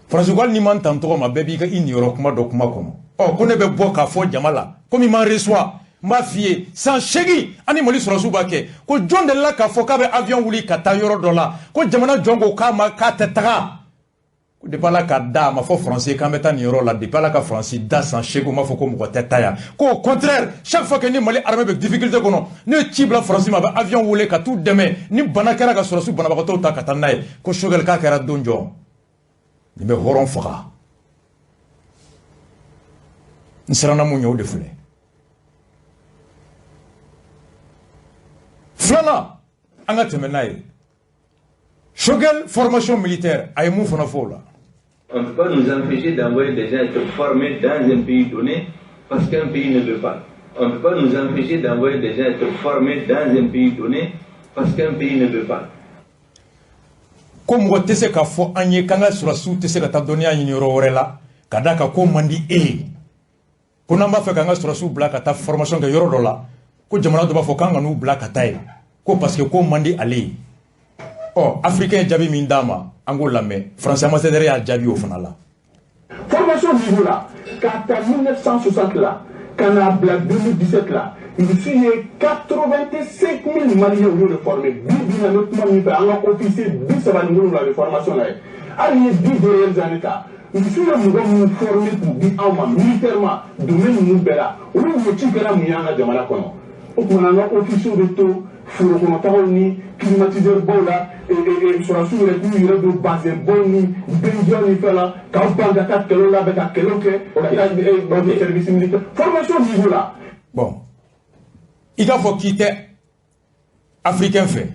France ko ni man tanto ma bebi ka in yoro kuma do kuma kono o ko ne be boka fo jamala comme il m'en reçoit ma fille sans shegi ani Mali sura suba ke ko jonde la ka fo ka be avion wuli ka ta yoro dola ko jamana jongo ka ma ka tetaga de pas la ka da ma fo français quand mettant yoro la de pas la ka français da sans shego ma fo ko mo tetaya ko au contraire chaque fois que ni Mali armée avec difficulté kono ne tibla français ma ba avion wuli ka tout demain ni banakera ka sura su bana ba to ta ka tanay ko Choguel ka kera donjo ni be horon faka nsirana mu nyaw de fule flana anga temenaye Choguel formation militaire ay mu fona fola. On ne peut pas nous empêcher d'envoyer des gens être formés dans un pays donné parce qu'un pays ne veut pas. On ne peut pas nous empêcher d'envoyer des gens être formés dans un pays donné parce qu'un pays ne veut pas. Comme vous tese ka fo anye kanga surasu tese ka tabdoni anyi yororela kadaka ko mandi ko namba fe kanga surasu blaka ta formation ga yoro dola ko jamana do ba fo kanga nu blaka tay ko parce que ko mandi ali oh africain jabi mindama angola me français ambassadeur ya jabi au fanala formation niveau là, car en 1960 là, Quand on a 2017 là, il y a 85 000 Maliens reformés. 10 dynamiquement, il y a un officier, 10 avant la réformation là. Il y a 10 dernières années là. Il y a un formé pour 10 ans militairement, domaine Moubela. On a un petit peu là, il y a un Jamala Kono. On a un officier de taux, Fourokonotaoni, climatiseur bon là, et sur la sous-région, il y a de base bon, Benjamin, il fait là, quand on parle d'attaque, que l'on a avec un service militaire. Formation au niveau là. Bon. Il faut quitter Africain fait.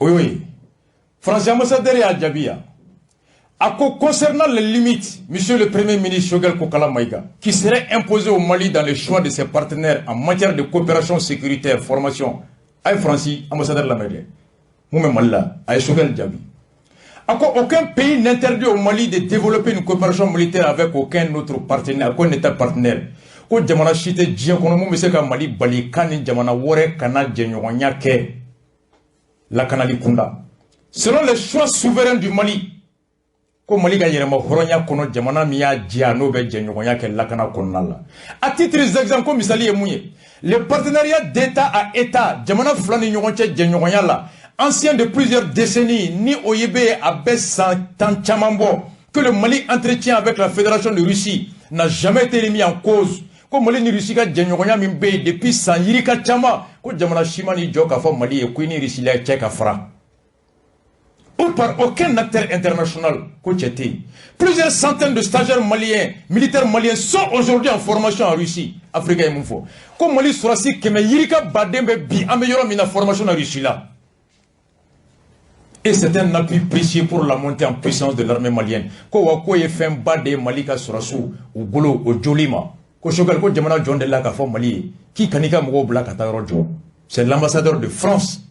Oui. Français ambassadeur à Djabia. Concernant les limites, monsieur le Premier ministre Choguel Kokala Maïga, qui serait imposé au Mali dans le choix de ses partenaires en matière de coopération sécuritaire, formation, aïe Francis, ambassadeur de la Mali, moi-même Malla, aïe Choguel Djabi. Aucun pays n'interdit au Mali de développer une coopération militaire avec aucun autre partenaire, aucun État partenaire. Ko jamana chite djien kono mu mese ka Mali bali kani jamana wore kana djenyonya ke la kanali kunda. Selon les choix souverains du Mali, ko Mali ga yerema horonya kono jamana miya djiano be djenyonya ke la kana konnala. À titre d'exemple comme misali emouye, le partenariat d'État à État, jamana flani nyonche djenyonya la, ancien de plusieurs décennies, ni Oyebe à Bessan Tanchamambo, que le Mali entretient avec la Fédération de Russie, n'a jamais été mis en cause. Comme Mali ni Russie ka djenyonya mimbe depuis san yirika chama, ko jamana shimani joka fo Mali et Queen Russie la tcheka fra. Ou par aucun acteur international, plusieurs centaines de stagiaires maliens, militaires maliens sont aujourd'hui en formation en Russie, Afrique et Moufo. Comme Mali Sourasi, que Yirika Badembe bi améliorant la formation en Russie là. Et c'est un appui précieux pour la montée en puissance de l'armée malienne. Ko wakoye fem bade Malika Sourassou, ou Golo, ou Jolima. Ko Chogal ko Jamana John de la Kafo Mali, qui kanika Mougo Black Atarojo. C'est l'ambassadeur de France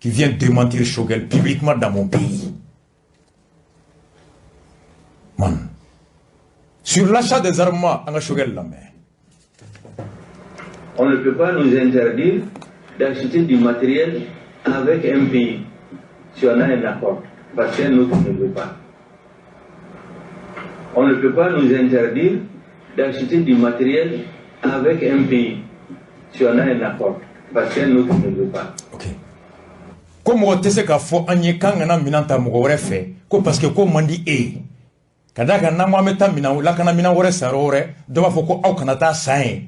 qui vient démentir Choguel publiquement dans mon pays. Man. Sur l'achat des armements, on a Choguel la main. On ne peut pas nous interdire d'acheter du matériel avec un pays si on a un accord, parce qu'un autre ne veut pas. On ne peut pas nous interdire d'acheter du matériel avec un pays si on a un accord, parce qu'un autre ne veut pas. Ok. Comme on te sait qu'à fond, on y est quand on a minanta mouore fait, parce que comme on dit kadaka na mo meta mina la kana mina wore sarore do ba foko au kanata sain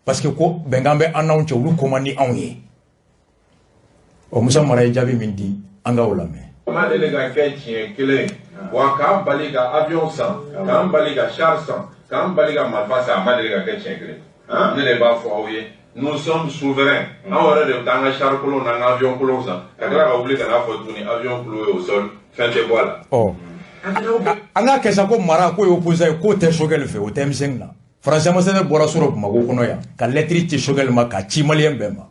parce que ko bengambe announce wu ko mani onye o musa mara jabi mindi anga ulame ma delega ketien kele wa ka baliga avion sans ka baliga char sans ka baliga malfasa ma delega ketien kele hein ne le ba fo oye nous sommes souverains on aurait de dans char colon dans avion colon ça kadra ka oublier kana fo tuni avion cloué au sol fin de voilà oh anga kesa ko mara ko opposé ko te Choguel fe o tem sengna français ma sene bora suro ma ko kono ya ka lettre ti Choguel ma ka chi malien bema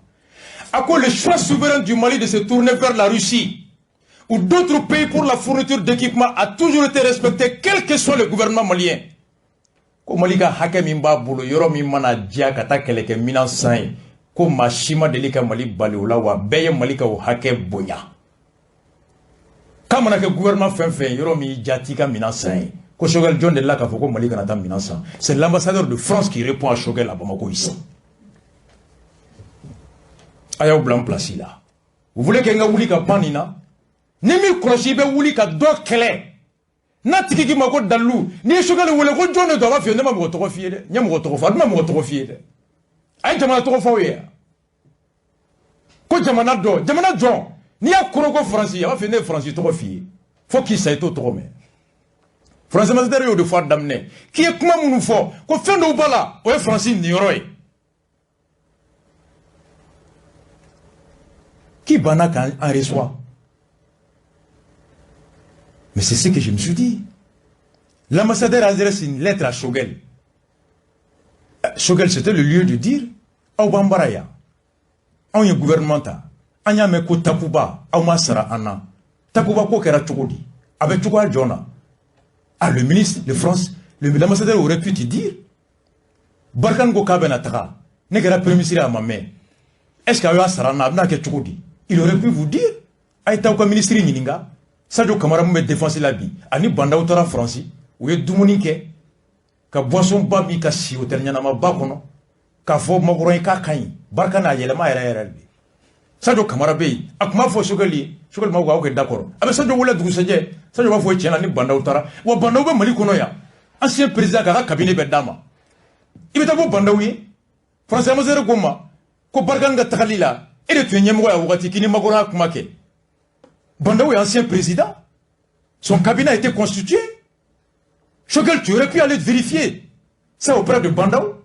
ako le choix souverain du Mali de se tourner vers la Russie ou d'autres pays pour la fourniture d'équipement a toujours été respecté quel que soit le gouvernement malien ko Mali ka hake mimba bulu yoro mi mana dia kata keleke minan sai ko mashima delika Mali bali ola wa beye Mali ka o hake bonya. Comme on a que le gouvernement fait, Yoromi Djatika Minassai, que Choguel John de la Kafoko Malika Nata Minassa. C'est l'ambassadeur de France qui répond à Choguel à Bamako ici. Aya blanc placé là. Vous voulez qu'il y ait un Wulika Panina? Nemi Krochibe Wulika Dokele. Natiki Mako Dalou. Ni Choguel Wuleko John de Dova Fiona Motorofie, Yamotorofad, Mamotofie. Aïe Jamana Trofoye. Ko Jamana Do, Jamana John. Ni a Kuroko Francis, il va finir Francis trop fier. Faut qu'il s'aille tout trop mais. Francis Mazdario de fois d'amener. Qui est comment nous faut? Qu'on fait nos balas. Ouais Francis Niroy. Qui bana quand on reçoit? Mais c'est ce que je me suis dit. L'ambassadeur a adressé une lettre à Choguel. Choguel c'était le lieu de dire au Bambaraya. On est gouvernemental. Anya me ko takuba aw ma sara anna takuba ko kera chukudi avec chukwa jona le ministre de France l'ambassadeur aurait pu te dire barkan go kabena taka ne kera premier à ma main est-ce qu'il y a sara na na ke chukudi il aurait pu vous dire ay taw ko ministre nyininga Sadio Kamara me défense la bi ani banda autora France ou ye dumuni ke ka boisson ba mi ka si hotel nyanama ba kono ka fo magoro ka kan barka na yele ma yere Sadio Kamara Bey akuma fo Choguel ma wa ko d'accord abe Sadio wala dugu seje Sadio ba fo tiena ni Bandaw tara wa Bandaw be Mali kono ya ancien président ka cabinet be dama ibeta bo Bandaw yi français ma zere goma ko barka nga takalila ede tu nyemgo ya wakati kini magoro akuma ke Bandaw est ancien président, son cabinet a été constitué. Choguel, tu aurais pu aller vérifier ça auprès de Bandaw.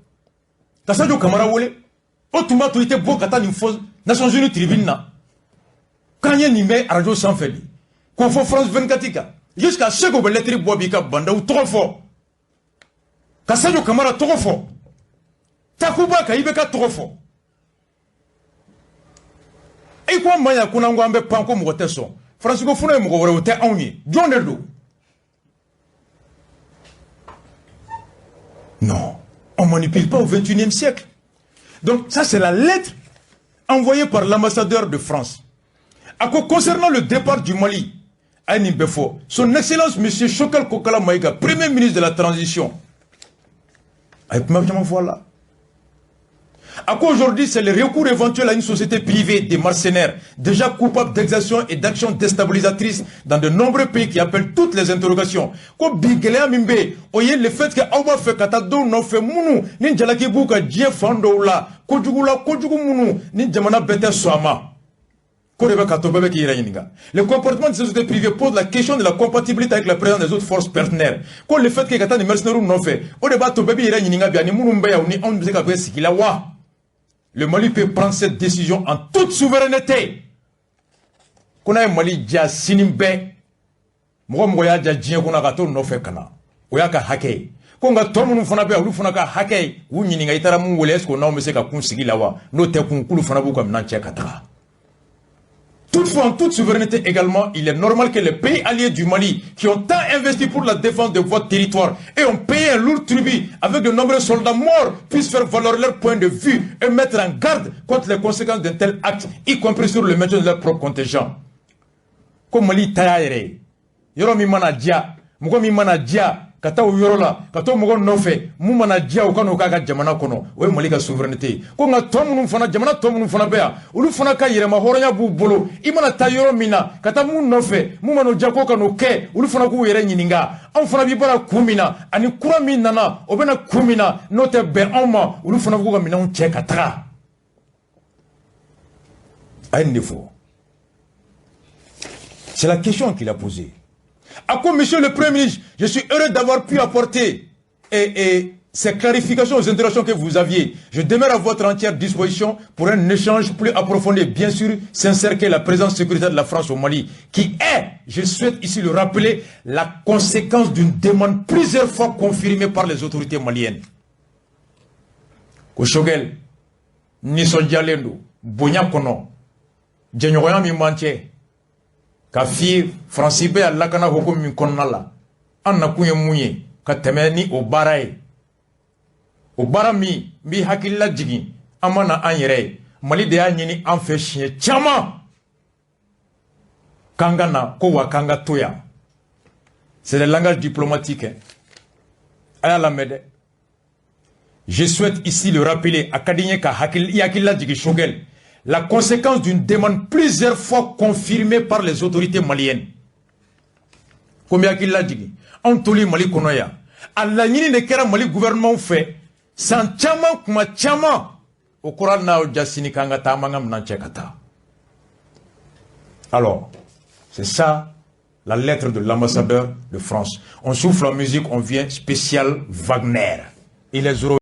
Sadio Kamara Wole, autrement tu étais beau quand tu as une fausse Nations Unies tribune. Quand il y a une à Radio Sanfeli, qu'on fait France 24, jusqu'à ce que lettre Bobika Bandaw trop fort. Sadio Kamara trop fort. Takuba Kaibeka trop fort. Et quoi, Maya Kunangwambe Panko Moteson, Francisco Fune Mogote Auni, John Delou. Non, on ne manipule pas au XXIe siècle. Donc, ça, c'est la lettre envoyée par l'ambassadeur de France. Concernant le départ du Mali, à Nimbefo, son Excellence M. Choguel Kokala Maïga, Premier ministre de la Transition, voilà. À quoi aujourd'hui c'est le recours éventuel à une société privée des mercenaires déjà coupables d'exactions et d'actions déstabilisatrices dans de nombreux pays qui appellent toutes les interrogations. Ko bigelea mimbe oye le fait que awa fait katado no fait munu ni jalaki buka dien fando la kojugula kojugu munu ni jamana bete soama. Le comportement de ces sociétés privées pose la question de la compatibilité avec la présence des autres forces partenaires. Quand le fait que kata ni mercenaires n'ont fait, au débat to baby ira nyinga bia ni munu mbe ya ni on musique avec sikila wa. Le Mali peut prendre cette décision en toute souveraineté. Qu'on a un Mali dia sinimbe, moya dia djien qu'on a gâteau no fait kana. Oya ka hake. Qu'on a tout le monde fona be ou fona ka hake. Ou ni nga itara mun wole esko na mese ka kun sigi lawa. No te kun kulu fona bu comme nan kata. Toutefois, en toute souveraineté également, il est normal que les pays alliés du Mali, qui ont tant investi pour la défense de votre territoire et ont payé un lourd tribut avec de nombreux soldats morts, puissent faire valoir leur point de vue et mettre en garde contre les conséquences d'un tel acte, y compris sur le maintien de leur propre contingent. Comme Mali Tayaere, Yoromi Manadia, Mugomi Manadia, Kata Yorola, Kato Mugon Nofe, Mumanadia, Okano Kaga Jamana Kono, ou Malika souveraineté. Konga Tomun Fana Jamana Tomun Fanabea, Ulufanaka Yerema Horaya Bubolo, Imana Tayoro Mina, Kata Mun Nofe, Mumano Jakoka no Ke, Ulufanaku Yereninga, Anfanabibara Kumina, Ani Kurami Nana, Obena Kumina, Note Ben Oma, Ulufanaku Mina Chekatra. À un niveau. C'est la question qu'il a posée. À quoi, monsieur le Premier ministre, je suis heureux d'avoir pu apporter ces clarifications aux interrogations que vous aviez. Je demeure à votre entière disposition pour un échange plus approfondi, bien sûr, sincère que la présence sécuritaire de la France au Mali, qui est, je souhaite ici le rappeler, la conséquence d'une demande plusieurs fois confirmée par les autorités maliennes. Choguel, Nisondialendo, Bonyakono, Djenyoyan Mimanche, ka fi Francibe à lakana hoko min konnala anna kunye munye ka temeni o baraye o barami bi hakilla jigi amana anyere Mali de ya nyini an fe chien chama kangana ko wakanga toya. C'est le langage diplomatique aya la mede. Je souhaite ici le rappeler à Kadinye ka hakilla jigi Choguel, la conséquence d'une demande plusieurs fois confirmée par les autorités maliennes. Combien qu'il l'a dit? Antoli Mali Konoya. Allah n'y ne kera Mali gouvernement fait. Sans chama kuma chama. Au Coran na ojasini kangata mangam nanchekata. Alors, c'est ça la lettre de l'ambassadeur de France. On souffle en musique, on vient spécial Wagner. Et les